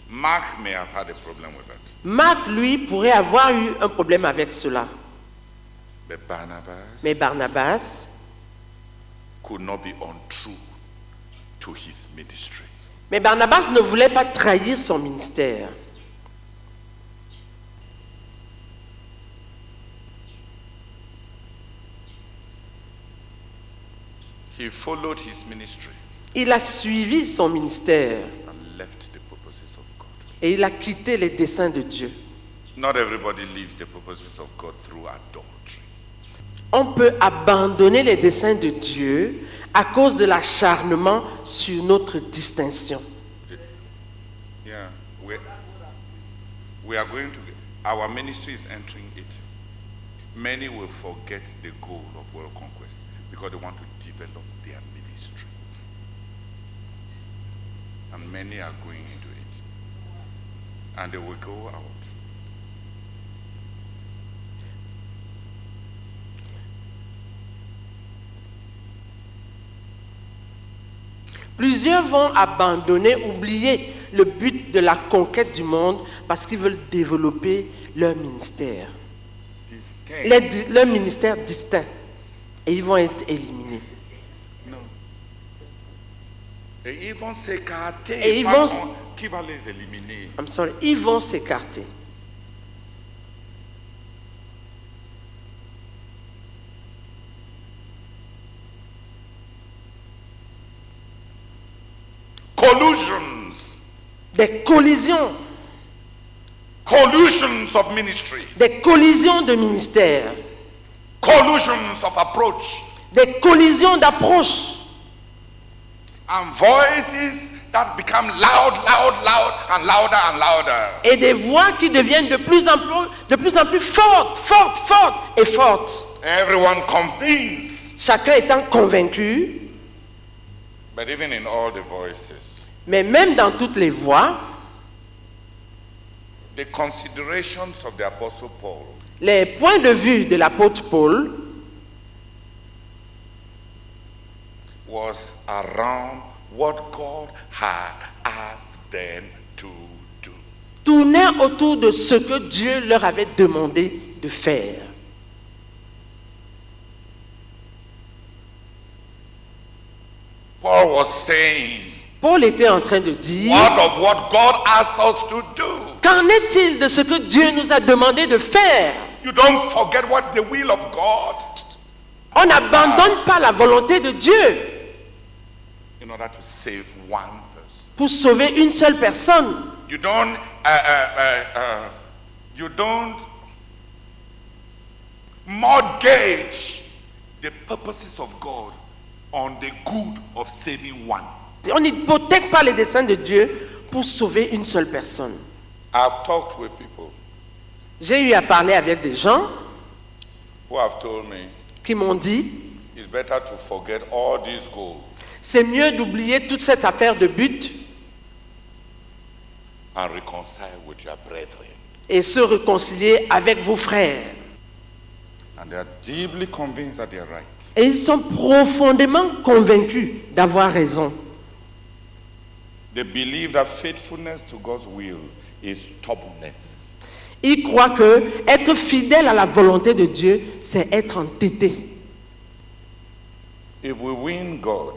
Mark may have had a problem with that. Marc, lui, pourrait avoir eu un problème avec cela. But Barnabas Mais Barnabas could not be untrue to his ministry. Mais Barnabas ne voulait pas trahir son ministère. He followed his ministry Il a suivi son ministère and left the purposes of God. et il a quitté les desseins de Dieu. Not everybody leaves the purposes of God through adultery. On peut abandonner les desseins de Dieu à cause de l'acharnement sur notre distinction. Yeah, we are going to, our ministry is entering it. Many will forget the goal of world conquest because they want to develop their ministry. And many are going into it. And they will go out. Plusieurs vont abandonner, oublier le but de la conquête du monde parce qu'ils veulent développer leur ministère. distinct. leur ministère distinct. Et ils vont être éliminés. Non. Et ils vont s'écarter. Et ils Par vont- contre, qui va les éliminer? I'm sorry, ils vont s'écarter. Collusions. Des collisions Collusions of ministry. des collisions de ministère, Collusions of approach. des collisions d'approche And voices that become loud, loud, loud, and louder and louder. et des voix qui deviennent de plus en plus fortes, fortes, fortes et fortes. Everyone convinced. Chacun étant convaincu, But even in all the voices, mais même dans toutes les voix, the considerations of the Apostle Paul les points de vue de l'apôtre Paul was around what God had asked them to do. tournaient autour de ce que Dieu leur avait demandé de faire. Paul was saying, Paul était en train de dire, what of what God asked us to do? qu'en est-il de ce que Dieu nous a demandé de faire? You don't forget what the will of God On n'abandonne pas la volonté de Dieu in order to save one person. pour sauver une seule personne. You don't mortgage the purposes of God on the good of saving one. On n'hypothèque pas les desseins de Dieu pour sauver une seule personne. I've talked with people J'ai eu à parler avec des gens who have told me qui m'ont dit, it's better to forget all these goals c'est mieux d'oublier toute cette affaire de but and reconcile with your brethren. et se réconcilier avec vos frères. And they are deeply convinced that they are right. Et ils sont profondément convaincus d'avoir raison. They believe that faithfulness to God's will is stubbornness. Ils croient que être fidèle à la volonté de Dieu, c'est être entêté. If we win God,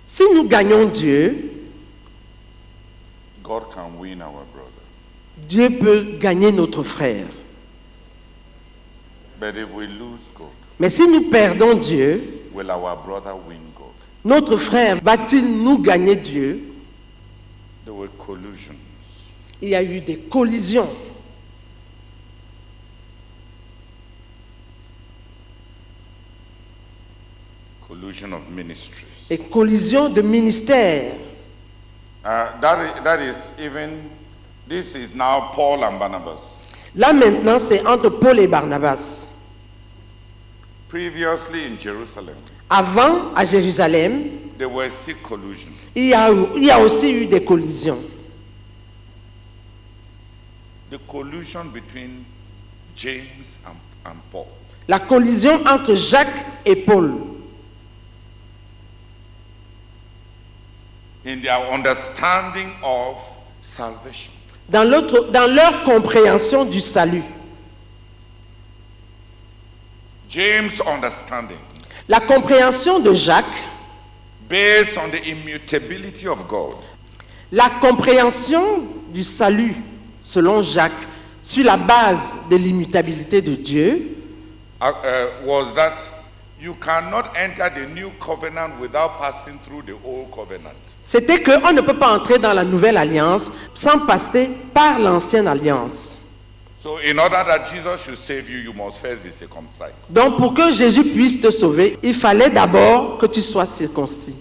Si nous gagnons Dieu, God can win our brother. Dieu peut gagner notre frère. But if we lose God, Mais si nous perdons Dieu, will our brother win God? notre frère va-t-il nous gagner Dieu? There were collusions. Il y a eu des collisions. Collusion of ministries. Des collisions de ministères. That is even, this is now Paul and Barnabas. Là maintenant, c'est entre Paul et Barnabas. Previously in Jerusalem, Avant, à Jérusalem, there were still collusion. il y a aussi eu des collisions. The collusion between James and Paul. La collision entre Jacques et Paul. In their understanding of salvation. Dans leur compréhension du salut. James' understanding, La compréhension de Jacques, based on the immutability of God, la compréhension du salut, selon Jacques, sur la base de l'immutabilité de Dieu, was that you cannot enter the new covenant without passing through the old covenant. c'était qu'on ne peut pas entrer dans la nouvelle alliance sans passer par l'ancienne alliance. So in order that Jesus should save you, you must first be circumcised. Donc pour que Jésus puisse te sauver, il fallait d'abord que tu sois circoncis.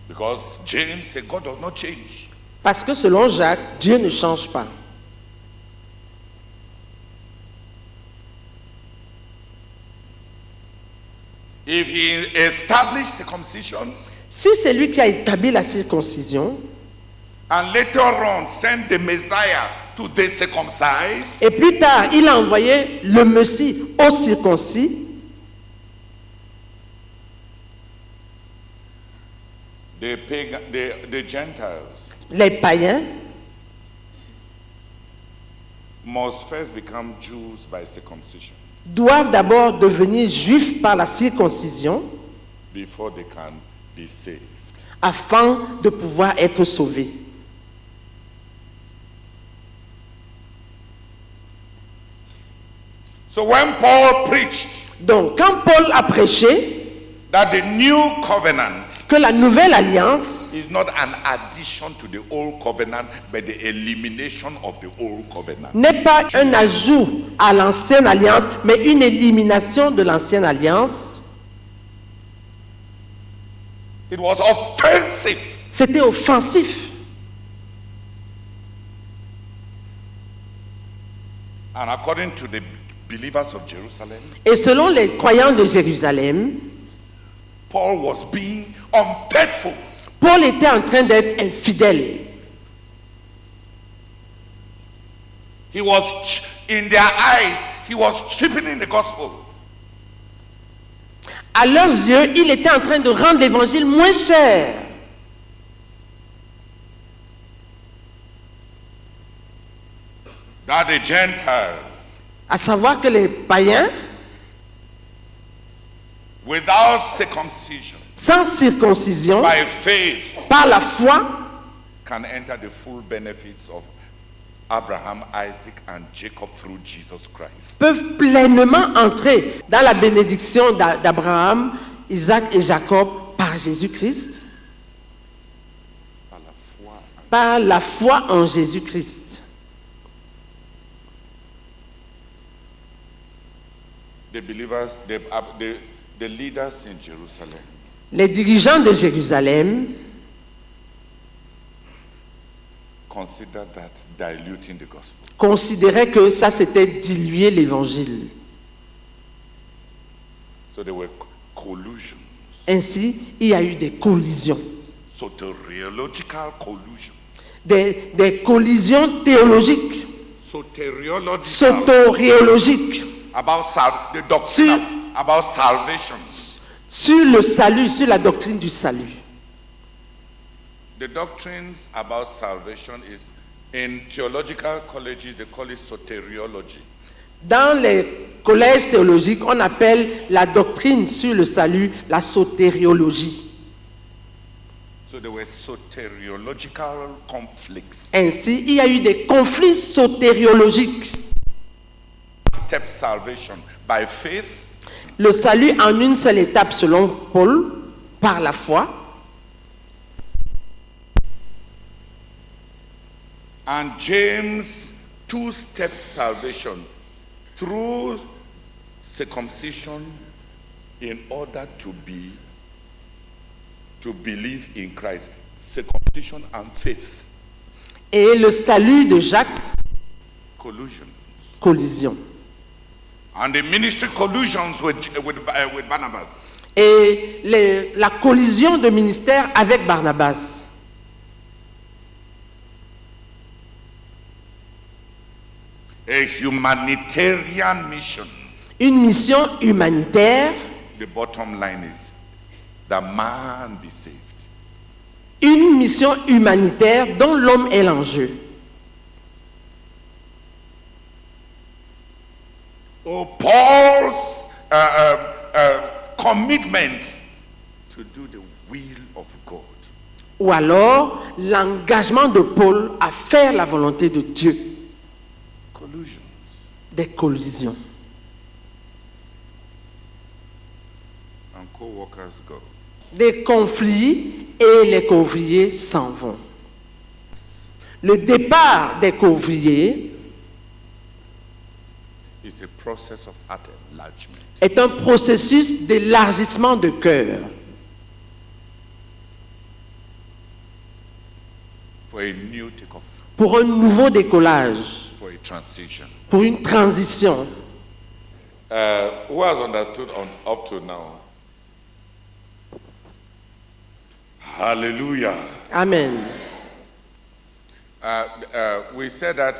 Because James said God does not change. Parce que selon Jacques, Dieu ne change pas. If he established circumcision Si c'est lui qui a établi la circoncision, and later on sent the Messiah to the circumcised, et plus tard, il a envoyé le Messie aux circoncis, the Gentiles Les païens must first become Jews by circumcision doivent d'abord devenir juifs par la circoncision before they can be saved. afin de pouvoir être sauvés. So when Paul preached Donc, quand Paul a prêché that the new covenant que la nouvelle alliance is not an addition to the old covenant, but the elimination of the old covenant. n'est pas un ajout à l'ancienne alliance, mais une élimination de l'ancienne alliance, It was offensive. c'était offensif. And according to the believers of Jerusalem, Et selon les croyants de Jérusalem, Paul was being unfaithful. Paul était en train d'être infidèle. He was, in their eyes, he was cheapening the gospel. À leurs yeux, il était en train de rendre l'évangile moins cher. That the Gentiles, À savoir que les païens, without circumcision, sans circoncision, by faith, par la foi, can enter the full benefits of Abraham, Isaac, and Jacob through Jesus Christ. peuvent pleinement entrer dans la bénédiction d'Abraham, Isaac et Jacob par Jésus-Christ, Par la foi. par la foi en Jésus-Christ. The believers, the leaders in Jerusalem Les dirigeants de Jérusalem considered that diluting the gospel. considéraient que ça c'était diluer l'évangile. So there were collusions, Ainsi, il y a eu des collisions, soteriological collusions, des collisions théologiques, soteriological soteriologiques, about the doctrine about salvation. sur le salut, sur la doctrine du salut. The doctrines about salvation is in theological colleges they call it soteriology. Dans les collèges théologiques, on appelle la doctrine sur le salut la sotériologie. So there were soteriological conflicts. Ainsi, il y a eu des conflits sotériologiques. Step salvation by faith, Le salut en une seule étape selon Paul, par la foi, and James two-step salvation through circumcision in order to believe in Christ. Circumcision and faith. et le salut de Jacques, Collusion. collision. And the ministry collusions with Barnabas. Et la collision de ministère avec Barnabas. A humanitarian mission. Une mission humanitaire, The bottom line is that man be saved. une mission humanitaire dont l'homme est l'enjeu. Oh, Paul's commitment to do the will of God. Ou alors l'engagement de Paul à faire la volonté de Dieu. Collusions. Des collisions. And co-workers go. Des conflits et les couvriers s'en vont. Le départ des couvriers It's a process of heart enlargement. est un processus d'élargissement de cœur For a new takeoff. pour un nouveau décollage, For a transition. pour une transition. Who has understood up to now? Hallelujah. Amen. We said that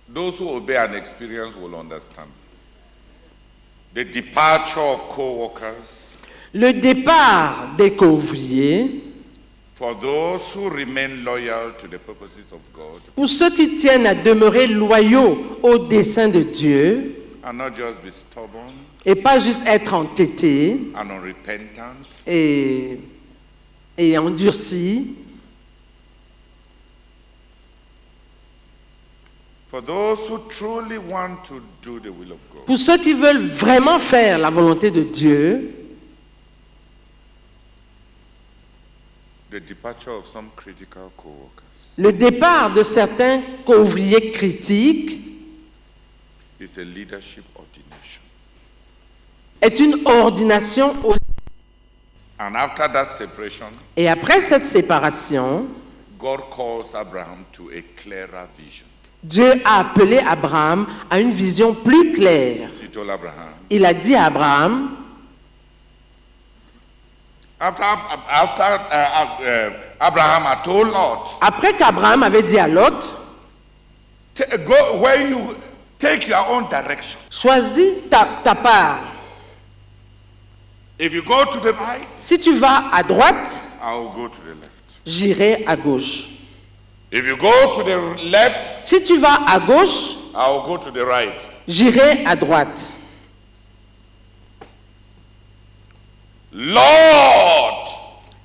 those who obey and experience will understand. The departure of co-workers, Le départ des couvriers, for those who remain loyal to the purposes of God pour ceux qui tiennent à demeurer loyaux au dessein de Dieu, and not just be stubborn et pas juste être entêtés and unrepentant, et endurcis. for those who truly want to do the will of God. Pour ceux qui veulent vraiment faire la volonté de Dieu, The departure of some critical co-workers le départ de certains ouvriers critiques is a leadership ordination. est une ordination. And after that separation, Et après cette séparation, God calls Abraham to a clearer vision. Dieu a appelé Abraham à une vision plus claire. He told Abraham, Il a dit à Abraham, after Abraham had told Lot, après qu'Abraham avait dit à Lot, go where you take your own direction. choisis ta part. If you go to the right, Si tu vas à droite, I will go to the left. j'irai à gauche. If you go to the left, Si tu vas à gauche, I will go to the right. j'irai à droite.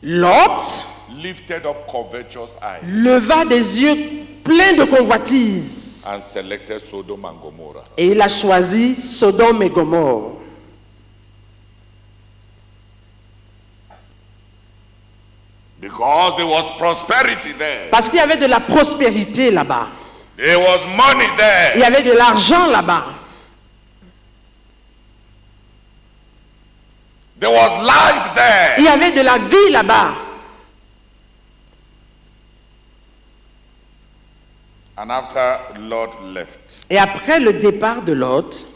Lot Lifted up covetous eyes leva des yeux pleins de convoitise and selected Sodom and Gomorrah. et il a choisi Sodome et Gomorrhe. Because there was prosperity there. Parce qu'il y avait de la prospérité là-bas. There was money Il y there. avait de l'argent là-bas. There was life Il y there. avait de la vie là-bas. And after Lot left, Et après le départ de Lot,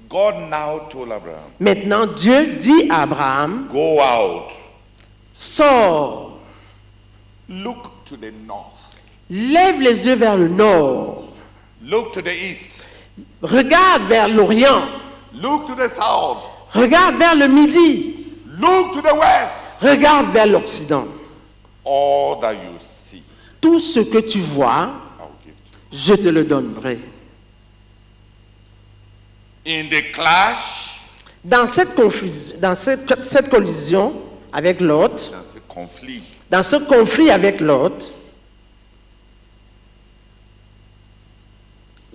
God now told Abraham, maintenant Dieu dit à Abraham, go out, sors, look to the north, lève les yeux vers le nord, look to the east, regarde vers l'Orient, look to the south, regarde vers le midi, look to the west. regarde vers l'Occident. All that you see, Tout ce que tu vois, I will give to je te le donnerai. you. In the clash, Dans cette collision avec Lot, that's a conflict. dans ce conflit avec Lot,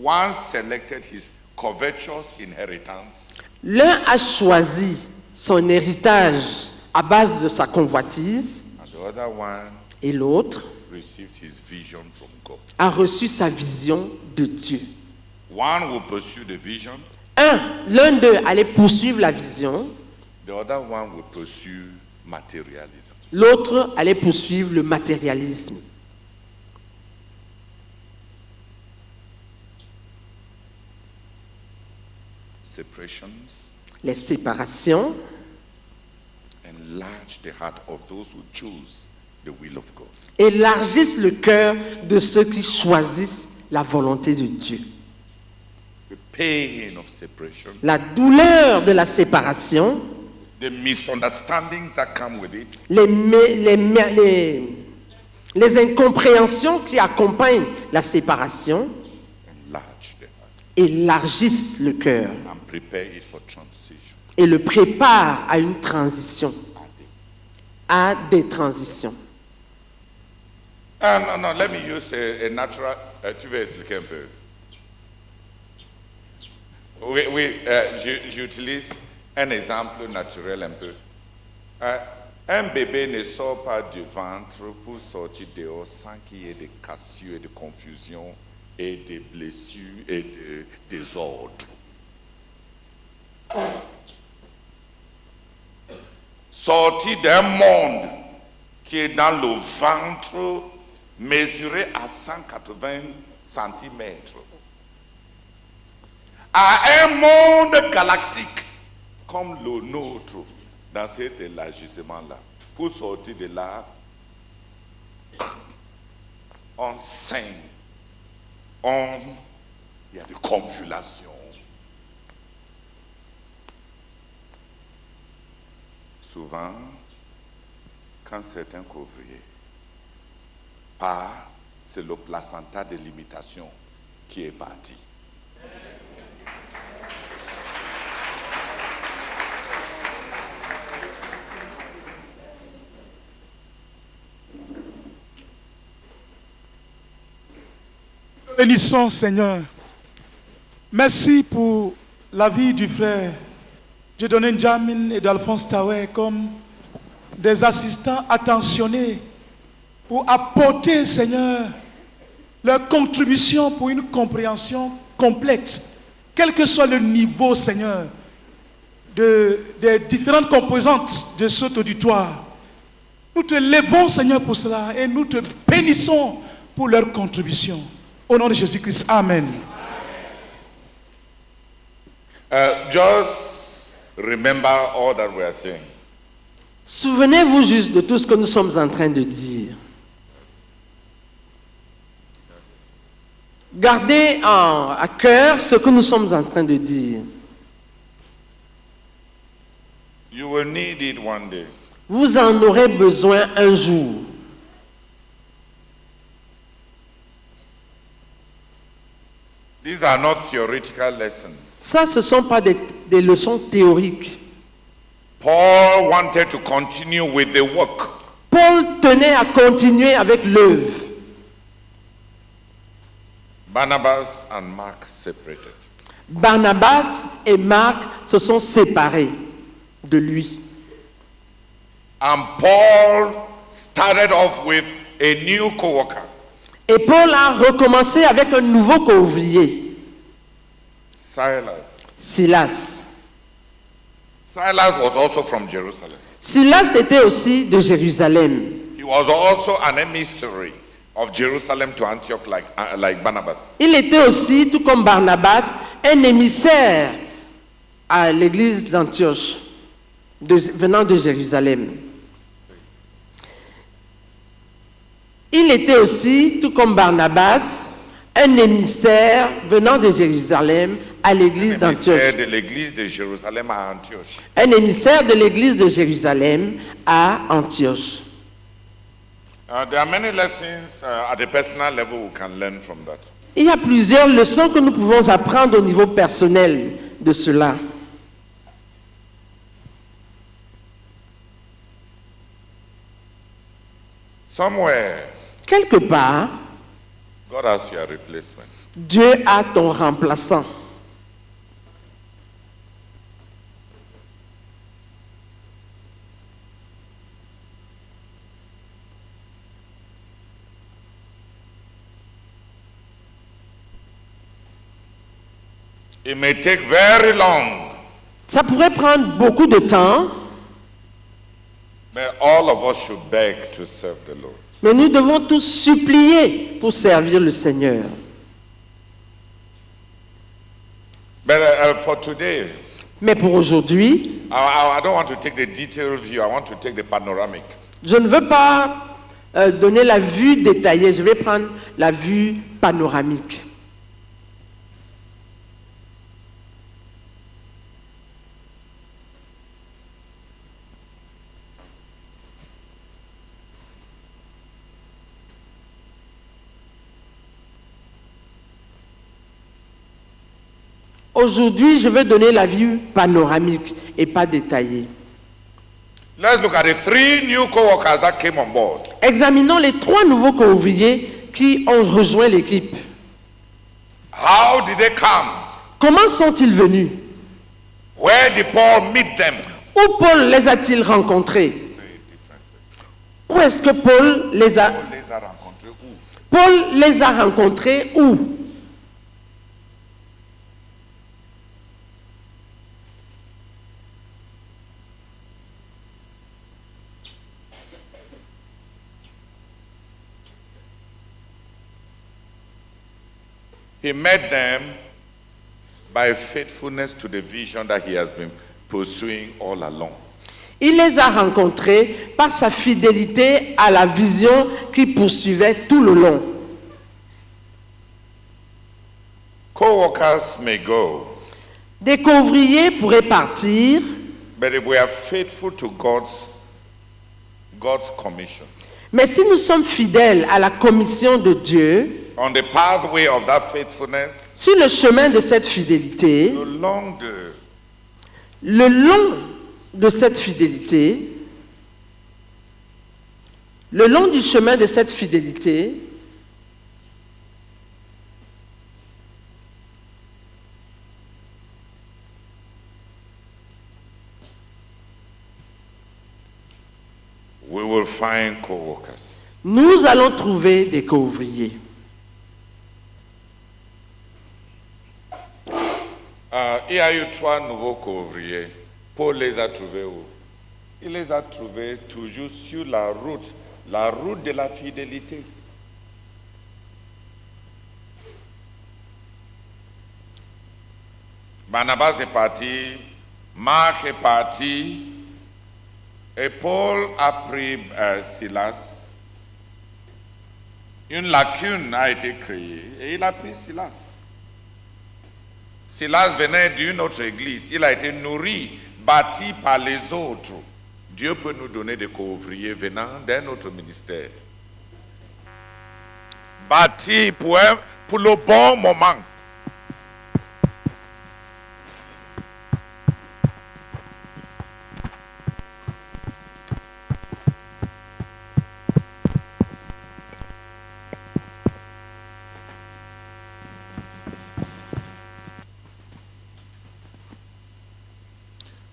One selected his covetous inheritance, l'un a choisi son héritage à base de sa convoitise and the other one et l'autre received his vision from God. a reçu sa vision de Dieu. One will pursue the vision, L'un d'eux allait poursuivre la vision, the other one will pursue materialism. l'autre allait poursuivre le matérialisme. Separations Les séparations enlarge the heart of those who choose the will of God. élargissent le cœur de ceux qui choisissent la volonté de Dieu. The pain of separation, La douleur de la séparation, the misunderstandings that come with it, les incompréhensions qui accompagnent la séparation enlarge the heart élargissent le cœur and prepare it for transition. et le préparent à une transition, à des transitions. No, let me use a natural. Tu veux expliquer un peu? Oui, j'utilise un exemple naturel un peu. Un bébé ne sort pas du ventre pour sortir dehors sans qu'il y ait de cassures et de confusion et de blessures et de désordre. Sortir d'un monde qui est dans le ventre mesuré à 180 cm à un monde galactique comme le nôtre dans cet élargissement-là. Pour sortir de là, on saigne, il y a des convulsions. Souvent, quand certains couvriers partent, c'est le placenta de l'imitation qui est parti. Bénissons, Seigneur. Merci pour la vie du frère Dieudonné Jamin et d'Alphonse Tawé comme des assistants attentionnés pour apporter, Seigneur, leur contribution pour une compréhension complète, quel que soit le niveau, Seigneur, des différentes composantes de cet auditoire. Nous te levons, Seigneur, pour cela et nous te bénissons pour leur contribution. Au nom de Jésus-Christ, Amen. Just remember all that we are saying. Souvenez-vous juste de tout ce que nous sommes en train de dire. Gardez à cœur ce que nous sommes en train de dire. You will need it one day. Vous en aurez besoin un jour. These are not theoretical lessons. Ça, ce ne sont pas des leçons théoriques. Paul wanted to continue with the work. Paul tenait à continuer avec l'œuvre. Barnabas and Mark separated. Barnabas et Marc se sont séparés de lui. And Paul started off with a new co-worker. Et Paul a recommencé avec un nouveau co-ouvrier, Silas. Silas was also from Jerusalem. Silas était aussi de Jérusalem. He was also an emissary of Jerusalem to Antioch like Barnabas. Il était aussi, tout comme Barnabas, un émissaire à l'église d'Antioche, venant de Jérusalem. Il était aussi, tout comme Barnabas, un émissaire venant de Jérusalem à l'église d'Antioche. De l'église de Jérusalem à Antioche. Un émissaire de l'église de Jérusalem à Antioche. There are many lessons at a personal level we can learn from that. Il y a plusieurs leçons que nous pouvons apprendre au niveau personnel de cela. Somewhere, Quelque part, God has your replacement. Dieu a ton remplaçant. It may take very long, Ça pourrait prendre beaucoup de temps, but all of us should beg to serve the Lord. mais nous devons tous supplier pour servir le Seigneur. But for today, Mais pour aujourd'hui, I don't want to take the detailed view. I want to take the panoramic. je ne veux pas donner la vue détaillée, je vais prendre la vue panoramique. Aujourd'hui, je vais donner la vue panoramique et pas détaillée. Let's look at the 3 new co-workers that came on board. Examinons les 3 nouveaux co-ouvriers qui ont rejoint l'équipe. How did they come? Comment sont-ils venus? Where did Paul meet them? Où Paul les a-t-il rencontrés? Où est-ce que Paul les a... Paul les a rencontrés où? Paul les a rencontrés où? He met them by faithfulness to the vision that he has been pursuing all along. Il les a rencontrés par sa fidélité à la vision qu'il poursuivait tout le long. Co-workers may go, Des co-ouvriers pourraient partir, But if we are faithful to God's commission, Mais si nous sommes fidèles à la commission de Dieu, on the pathway of that faithfulness, sur le chemin de cette fidélité, le long de cette fidélité, le long du chemin de cette fidélité, we will find co-workers. nous allons trouver des co-ouvriers. Il y a eu 3 nouveaux co-ouvriers. Paul les a trouvés où? Il les a trouvés toujours sur la route de la fidélité. Barnabas est parti, Marc est parti, et Paul a pris Silas. Une lacune a été créée et il a pris Silas. Silas venait d'une autre église, il a été nourri, bâti par les autres. Dieu peut nous donner des co-ouvriers venant d'un autre ministère. Bâti pour le bon moment.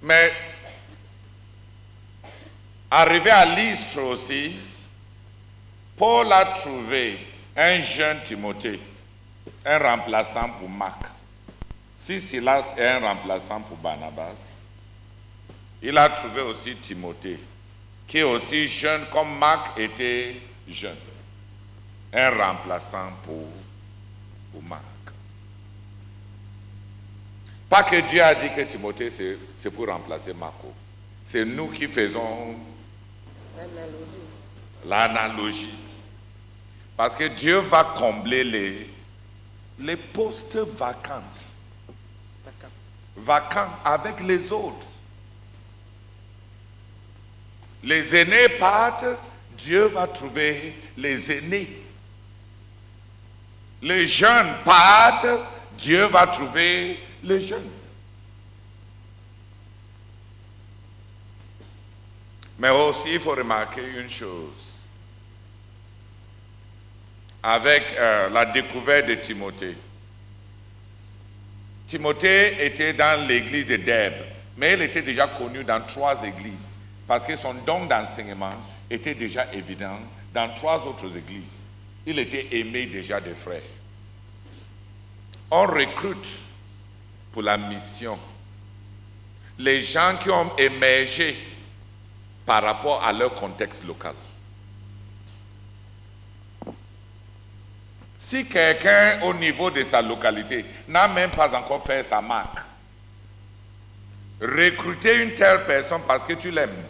Mais arrivé à Lystre aussi, Paul a trouvé un jeune Timothée, un remplaçant pour Marc. Si Silas est un remplaçant pour Barnabas, il a trouvé aussi Timothée, qui est aussi jeune comme Marc était jeune. Un remplaçant pour Marc. Pas que Dieu a dit que Timothée c'est pour remplacer Marco. C'est nous qui faisons l'analogie. Parce que Dieu va combler les postes vacants avec les autres. Les aînés partent, Dieu va trouver les aînés. Les jeunes partent, Dieu va trouver les jeunes. Mais aussi, il faut remarquer une chose. Avec la découverte de Timothée. Timothée était dans l'église de Dèbe, mais il était déjà connu dans 3 églises, parce que son don d'enseignement était déjà évident dans 3 autres églises. Il était aimé déjà des frères. On recrute pour la mission les gens qui ont émergé par rapport à leur contexte local. Si quelqu'un au niveau de sa localité n'a même pas encore fait sa marque, recruter une telle personne parce que tu l'aimes,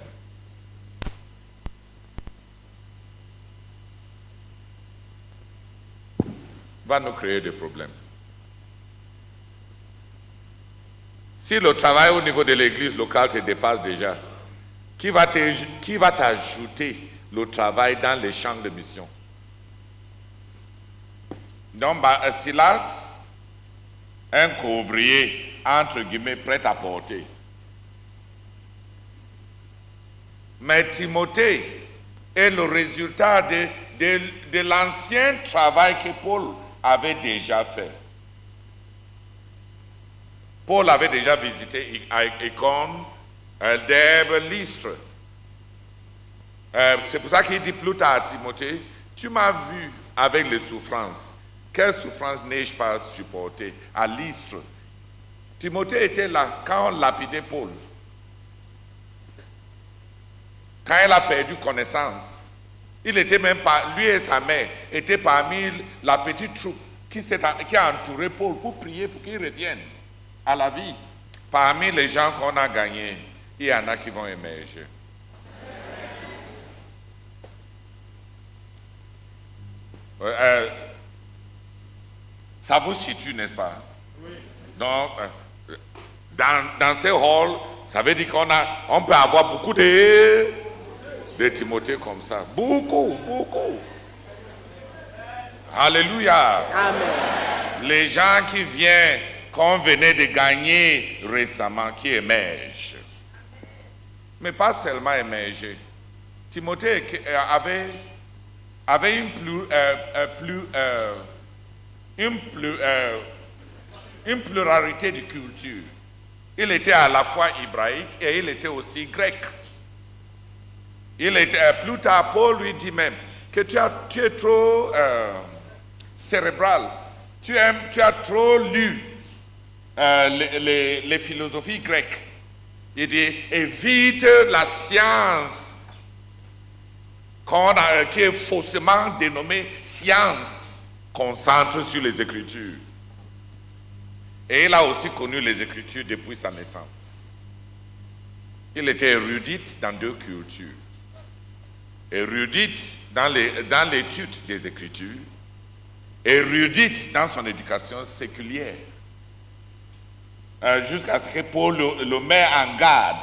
va nous créer des problèmes. Si le travail au niveau de l'église locale te dépasse déjà, qui va t'ajouter le travail dans les champs de mission? Donc, Silas, un co-ouvrier, entre guillemets, prêt à porter. Mais Timothée est le résultat de l'ancien travail que Paul avait déjà fait. Paul avait déjà visité Icône, Dèbe, Lystre. C'est pour ça qu'il dit plus tard à Timothée, tu m'as vu avec les souffrances. Quelle souffrance n'ai-je pas supportée à Lystre? Timothée était là quand on lapidait Paul. Quand il a perdu connaissance, il était même pas, lui et sa mère étaient parmi la petite troupe qui a entouré Paul pour prier pour qu'il revienne à la vie. Parmi les gens qu'on a gagnés, il y en a qui vont émerger. Ça vous situe, n'est-ce pas? Oui. Donc, dans ces halls, Ça veut dire qu'on peut avoir beaucoup de Timothée comme ça. Beaucoup. Alléluia. Amen. Les gens qui viennent, qu'on venait de gagner récemment, qui émergent. Mais pas seulement émerger. Timothée avait une pluralité de cultures. Il était à la fois hébraïque et il était aussi grec. Plus tard, Paul lui dit même que tu es trop cérébral. Tu as trop lu les philosophies grecques. Il dit, évite la science qui est faussement dénommée science. Concentre sur les Écritures. Et il a aussi connu les Écritures depuis sa naissance. Il était érudite dans 2 cultures. Érudite dans l'étude des Écritures. Érudite dans son éducation séculière. Jusqu'à ce que Paul le met en garde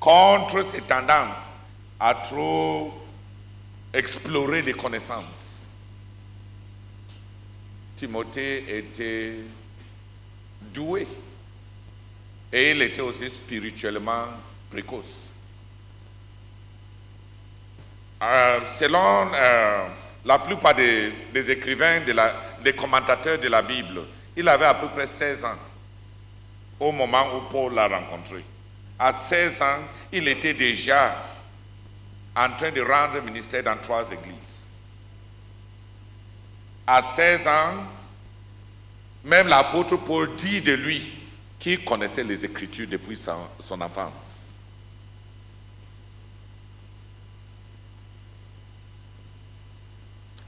contre ses tendances à trop explorer des connaissances. Timothée était doué et il était aussi spirituellement précoce. Selon la plupart des écrivains, des commentateurs de la Bible, il avait à peu près 16 ans au moment où Paul l'a rencontré. À 16 ans, il était déjà en train de rendre ministère dans 3 églises. À 16 ans, même l'apôtre Paul dit de lui qu'il connaissait les Écritures depuis son enfance.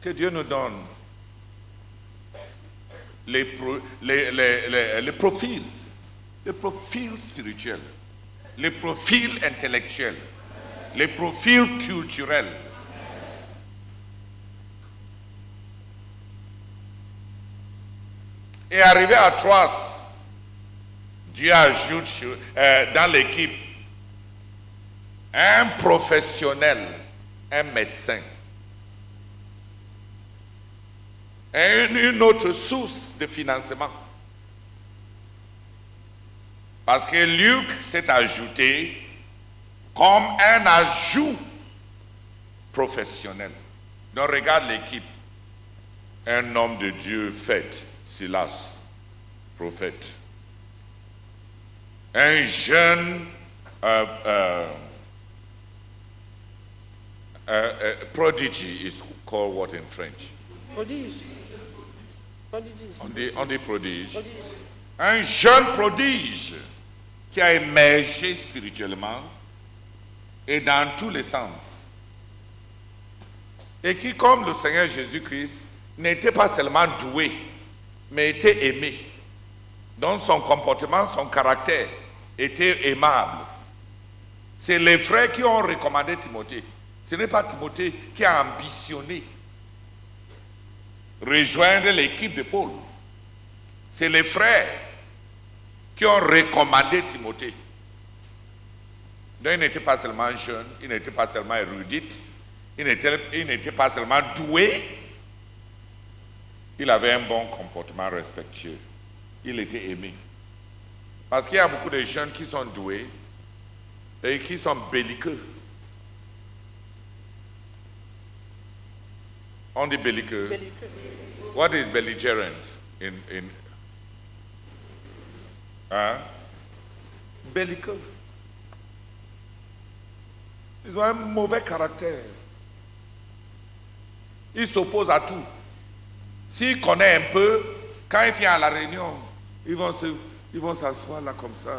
Que Dieu nous donne les profils spirituels, les profils intellectuels, les profils culturels. Et arrivé à Troas, Dieu ajoute dans l'équipe un professionnel, un médecin. Et une autre source de financement. Parce que Luc s'est ajouté comme un ajout professionnel. Donc regarde l'équipe. Un homme de Dieu fait, Silas, prophète. Un jeune prodigy is called what in French? Prodige. On dit prodige. Un jeune prodige qui a émergé spirituellement et dans tous les sens. Et qui, comme le Seigneur Jésus-Christ, n'était pas seulement doué, mais était aimé. Donc son comportement, son caractère était aimable. C'est les frères qui ont recommandé Timothée. Ce n'est pas Timothée qui a ambitionné rejoindre l'équipe de Paul. C'est les frères qui ont recommandé Timothée. Donc il n'était pas seulement jeune, il n'était pas seulement érudite, il n'était pas seulement doué, il avait un bon comportement respectueux. Il était aimé. Parce qu'il y a beaucoup de jeunes qui sont doués et qui sont belliqueux. On dit belliqueux. What is belligerent in belliqueux. Ils ont un mauvais caractère. Ils s'opposent à tout. S'ils connaissent un peu, quand ils viennent à la réunion, ils vont s'asseoir là comme ça.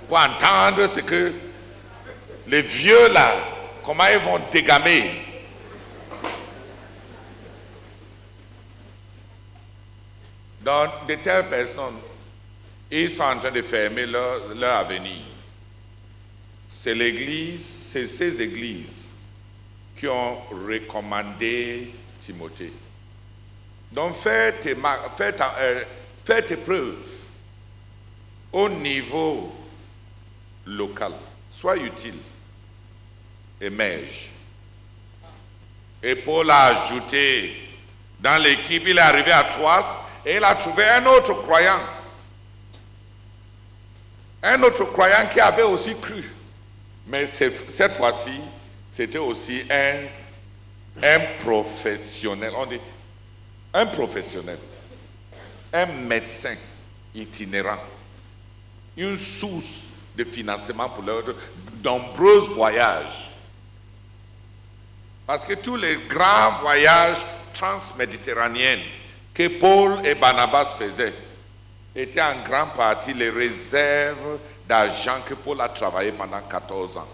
Pour entendre ce que les vieux là, comment ils vont dégamer. Donc, de telles personnes, ils sont en train de fermer leur avenir. C'est l'église, c'est ces églises qui ont recommandé Timothée. Donc, fais fais tes preuves au niveau local. Sois utile. Émerge. Et Paul a ajouté, dans l'équipe, il est arrivé à Troas et il a trouvé un autre croyant. Un autre croyant qui avait aussi cru. Mais cette fois-ci, c'était aussi un professionnel. On dit un professionnel. Un médecin itinérant. Une source de financement pour leurs nombreux voyages. Parce que tous les grands voyages transméditerranéens que Paul et Barnabas faisaient étaient en grande partie les réserves d'argent que Paul a travaillé pendant 14 ans.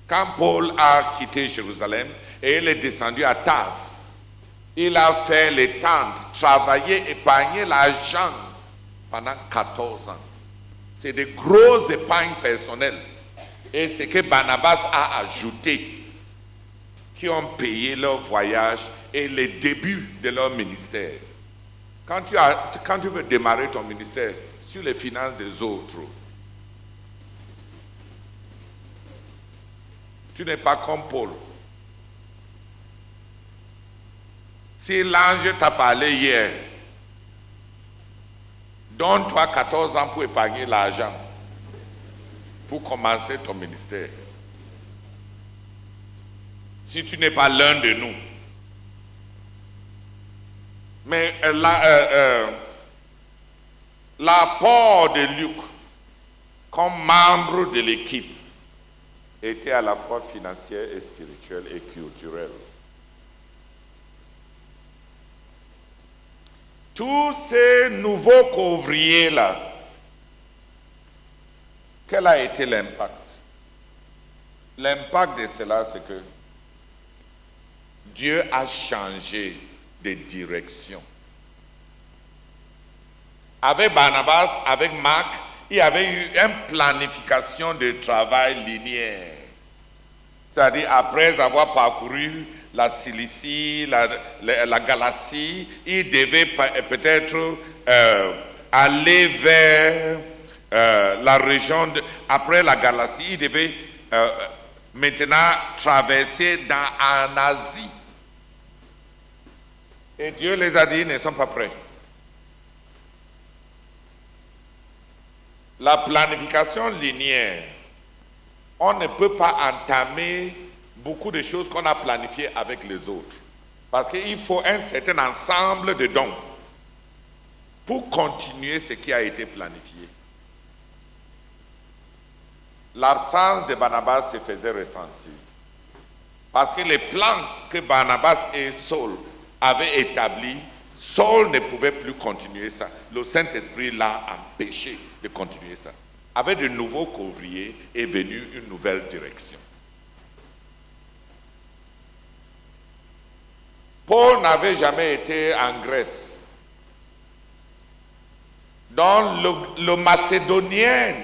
Quand Paul a quitté Jérusalem et il est descendu à Tars, il a fait les tentes, travaillé, épargné l'argent pendant 14 ans. C'est des grosses épargnes personnelles. Et c'est que Barnabas a ajouté qui ont payé leur voyage et les débuts de leur ministère. Quand tu veux démarrer ton ministère sur les finances des autres, tu n'es pas comme Paul. Si l'ange t'a parlé hier, donne-toi 14 ans pour épargner l'argent, pour commencer ton ministère. Si tu n'es pas l'un de nous. Mais l'apport de Luc comme membre de l'équipe était à la fois financier et spirituel et culturel. Tous ces nouveaux couvriers-là, quel a été l'impact? L'impact de cela, c'est que Dieu a changé de direction. Avec Barnabas, avec Marc, il y avait eu une planification de travail linéaire. C'est-à-dire, après avoir parcouru la Cilicie, la Galatie, il devait peut-être aller vers la région, après la Galatie, il devait maintenant traverser en Asie. Et Dieu les a dit, ils ne sont pas prêts. La planification linéaire, on ne peut pas entamer beaucoup de choses qu'on a planifiées avec les autres. Parce qu'il faut un certain ensemble de dons pour continuer ce qui a été planifié. L'absence de Barnabas se faisait ressentir. Parce que les plans que Barnabas et Saul avaient établis, Saul ne pouvait plus continuer ça. Le Saint-Esprit l'a empêché de continuer ça. Avec de nouveaux couvriers est venue une nouvelle direction. Paul n'avait jamais été en Grèce. Donc le Macédonien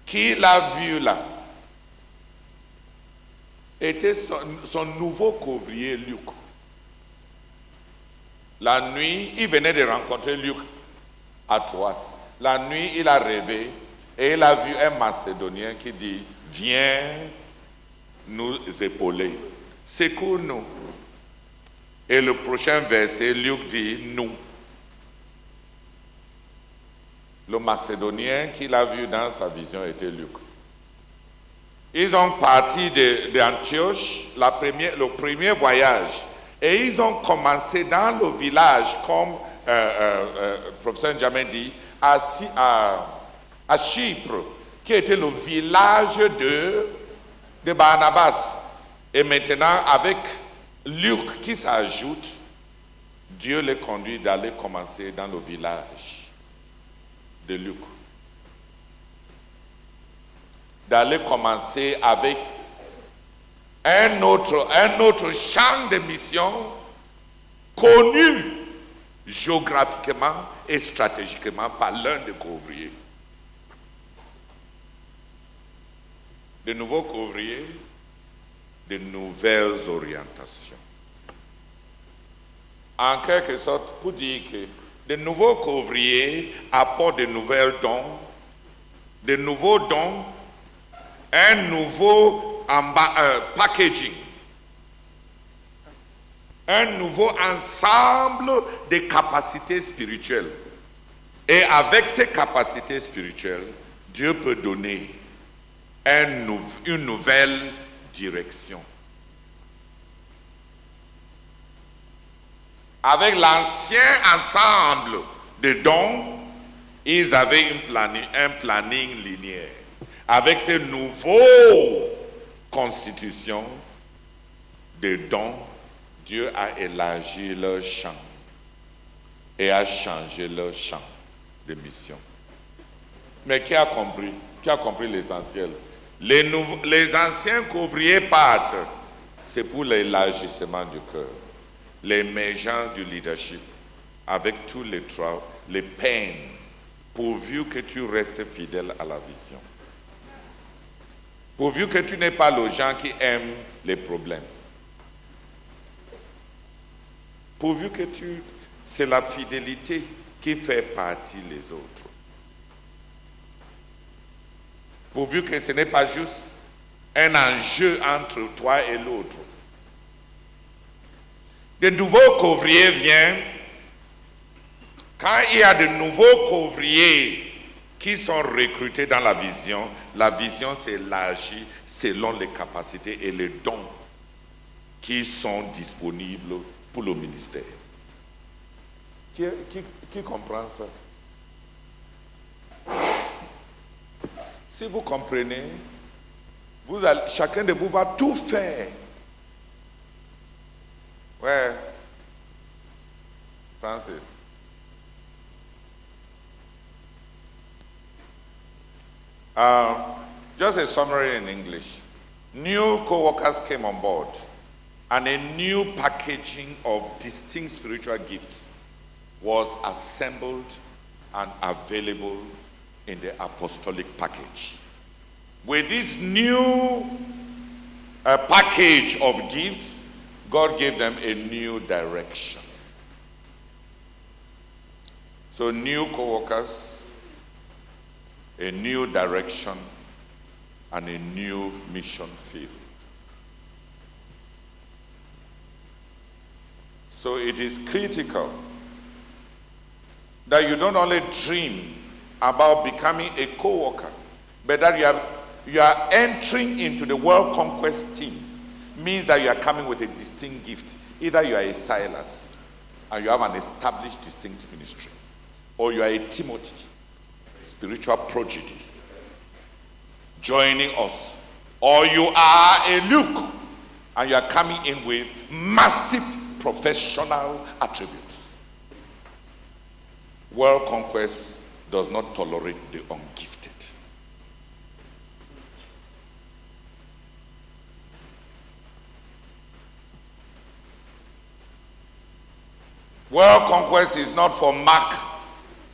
qui l'a vu là était son nouveau couvrier Luc. La nuit, il venait de rencontrer Luc à Troas. La nuit, il a rêvé et il a vu un Macédonien qui dit, viens nous épauler, secours-nous. Et le prochain verset, Luc dit, nous. Le Macédonien qu'il a vu dans sa vision était Luc. Ils ont parti d'Antioche, le premier voyage, et ils ont commencé dans le village, comme le professeur Benjamin dit, à Chypre, qui était le village de Barnabas. Et maintenant, avec Luc qui s'ajoute, Dieu les conduit d'aller commencer dans le village de Luc. D'aller commencer avec un autre champ de mission connu géographiquement et stratégiquement par l'un des couvriers. De nouveaux couvriers, de nouvelles orientations. En quelque sorte, pour dire que de nouveaux couvriers apportent de nouvelles dons, de nouveaux dons, un nouveau packaging, un nouveau ensemble de capacités spirituelles. Et avec ces capacités spirituelles, Dieu peut donner une nouvelle direction. Avec l'ancien ensemble de dons, ils avaient un planning linéaire. Avec ces nouveaux constitutions de dons, Dieu a élargi leur champ et a changé leur champ de mission. Mais qui a compris? Qui a compris l'essentiel? Les anciens couvriers partent, c'est pour l'élargissement du cœur, l'émergence du leadership, avec tous les peines, pourvu que tu restes fidèle à la vision. Pourvu que tu n'es pas le gens qui aiment les problèmes. Pourvu que c'est la fidélité qui fait partie les autres. Pourvu que ce n'est pas juste un enjeu entre toi et l'autre. De nouveaux couvriers viennent. Quand il y a de nouveaux couvriers qui sont recrutés dans la vision s'élargit selon les capacités et les dons qui sont disponibles pour le ministère. Qui comprend ça? Si vous comprenez, chacun de vous va tout faire. Ouais. Francis. Just a summary in English. New co-workers came on board, and a new packaging of distinct spiritual gifts was assembled and available in the apostolic package. With this new package of gifts, God gave them a new direction. So new co-workers, a new direction, and a new mission field. So it is critical that you don't only dream about becoming a co-worker, but that you are entering into the world conquest team. Means that you are coming with a distinct gift. Either you are a Silas and you have an established distinct ministry, or you are a Timothy, spiritual prodigy, joining us, or you are a Luke and you are coming in with massive professional attributes. World conquest does not tolerate the ungifted. World conquest is not for Mark,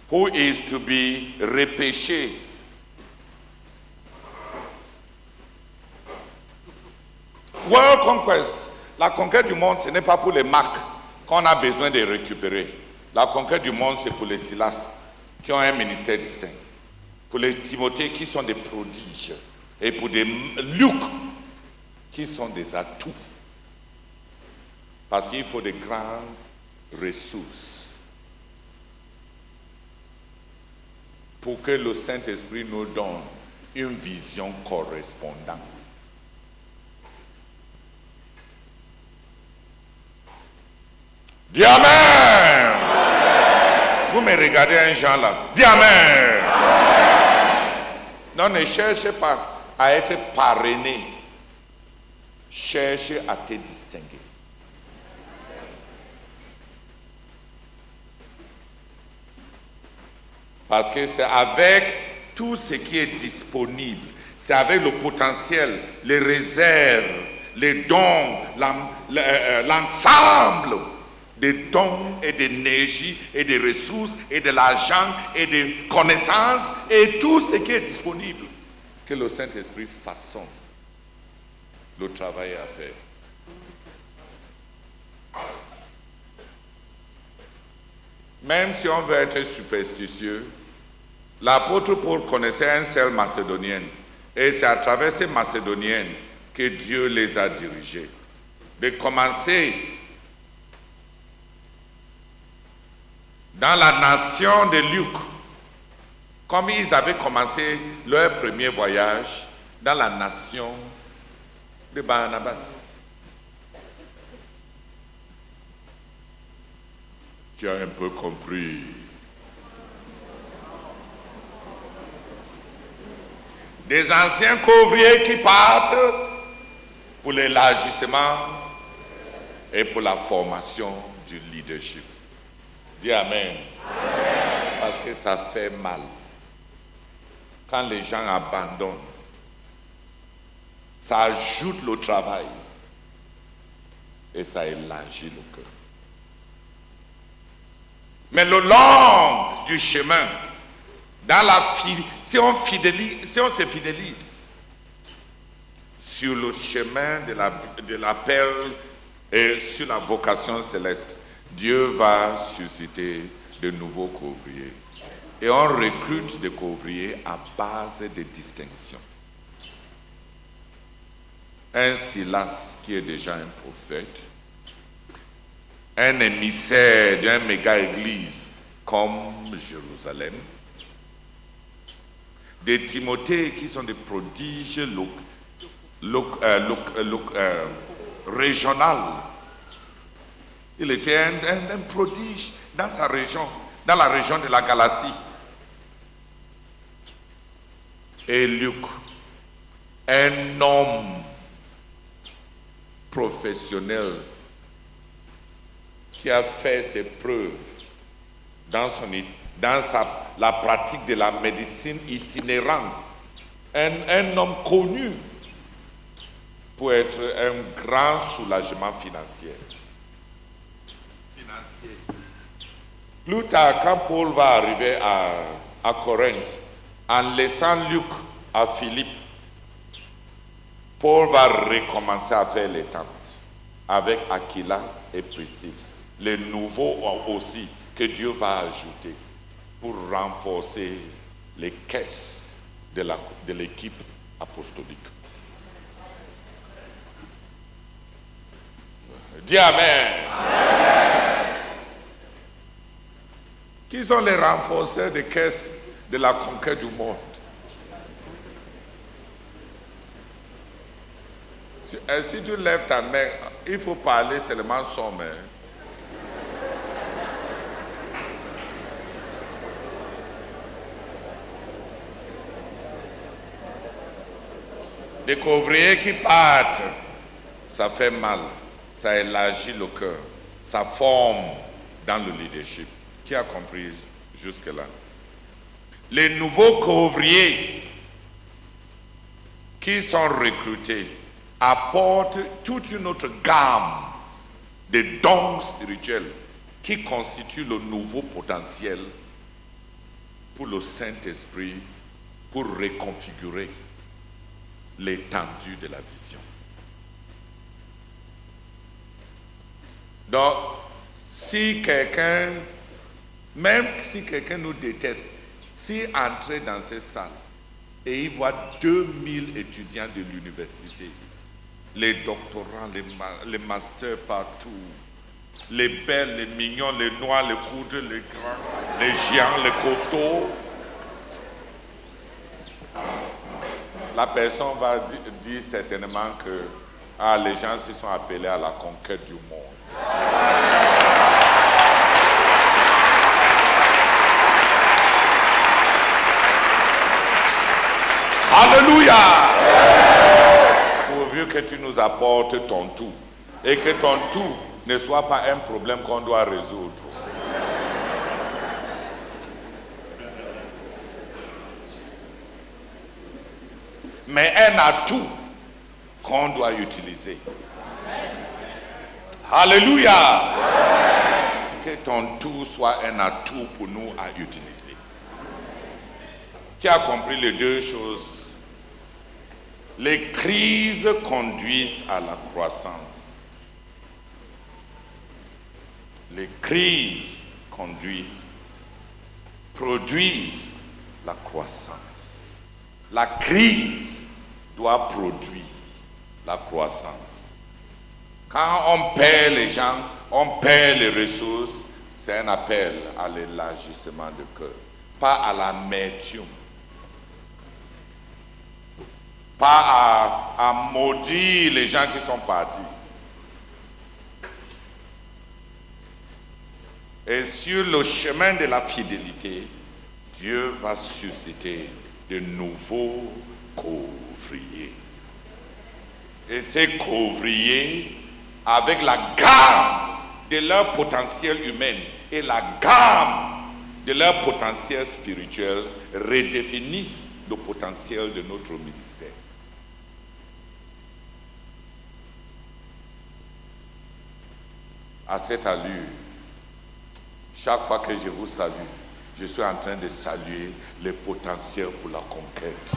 who is to be repêché. World conquest, la conquête du monde, ce n'est pas pour les Mark qu'on a besoin de récupérer. La conquête du monde, c'est pour les Silas qui ont un ministère distinct, pour les Timothée qui sont des prodiges, et pour des Luc qui sont des atouts. Parce qu'il faut des grandes ressources pour que le Saint-Esprit nous donne une vision correspondante. Dis Amen. Vous me regardez un genre là. Dis Amen. Non, ne cherchez pas à être parrainé. Cherchez à te distinguer. Parce que c'est avec tout ce qui est disponible, c'est avec le potentiel, les réserves, les dons, l'ensemble des dons et d'énergie et des ressources et de l'argent et des connaissances et tout ce qui est disponible que le Saint-Esprit façonne le travail à faire. Même si on veut être superstitieux, l'apôtre Paul connaissait un seul Macédonien. Et c'est à travers ces Macédoniens que Dieu les a dirigés. De commencer dans la nation de Luc, comme ils avaient commencé leur premier voyage dans la nation de Barnabas. Tu as un peu compris. Des anciens couvriers qui partent pour l'élargissement et pour la formation du leadership. Dis Amen. Amen. Parce que ça fait mal. Quand les gens abandonnent, ça ajoute le travail et ça élargit le cœur. Mais le long du chemin, si on se fidélise sur le chemin de l'appel et sur la vocation céleste, Dieu va susciter de nouveaux couvriers. Et on recrute des couvriers à base de distinctions. Un Silas qui est déjà un prophète, un émissaire d'une méga-église comme Jérusalem, des Timothées qui sont des prodiges régionaux. Il était un prodige dans sa région, dans la région de la Galatie. Et Luc, un homme professionnel qui a fait ses preuves dans la pratique de la médecine itinérante, un homme connu pour être un grand soulagement financier. Plus tard, quand Paul va arriver à Corinthe, en laissant Luc à Philippe, Paul va recommencer à faire les tentes avec Aquilas et Priscille, les nouveaux aussi que Dieu va ajouter pour renforcer les caisses de l'équipe apostolique. Dis Amen. Amen. Qui sont les renforceurs des caisses de la conquête du monde? Si tu lèves ta main, il faut parler seulement somme. Des couvriers qui partent, ça fait mal, ça élargit le cœur, ça forme dans le leadership. Qui a compris jusque-là? Les nouveaux couvriers qui sont recrutés apportent toute une autre gamme de dons spirituels qui constituent le nouveau potentiel pour le Saint-Esprit pour reconfigurer l'étendue de la vision. Donc, même si quelqu'un nous déteste, s'il entrait dans ces salles et il voit 2000 étudiants de l'université, les doctorants, les masters partout, les belles, les mignons, les noirs, les coudres, les grands, les géants, les costauds, la personne va dire certainement que les gens se sont appelés à la conquête du monde. Alléluia! Pourvu que tu nous apportes ton tout et que ton tout ne soit pas un problème qu'on doit résoudre. Mais un atout qu'on doit utiliser. Alléluia! Que ton tout soit un atout pour nous à utiliser. Qui a compris les deux choses? Les crises conduisent à la croissance. Les crises produisent la croissance. La crise doit produire la croissance. Quand on perd les gens, on perd les ressources, c'est un appel à l'élargissement de cœur, pas à l'amertume, pas à maudire les gens qui sont partis. Et sur le chemin de la fidélité, Dieu va susciter de nouveaux couvriers. Et ces couvriers, avec la gamme de leur potentiel humain et la gamme de leur potentiel spirituel, redéfinissent le potentiel de notre ministère. À cette allure, chaque fois que je vous salue, je suis en train de saluer les potentiels pour la conquête.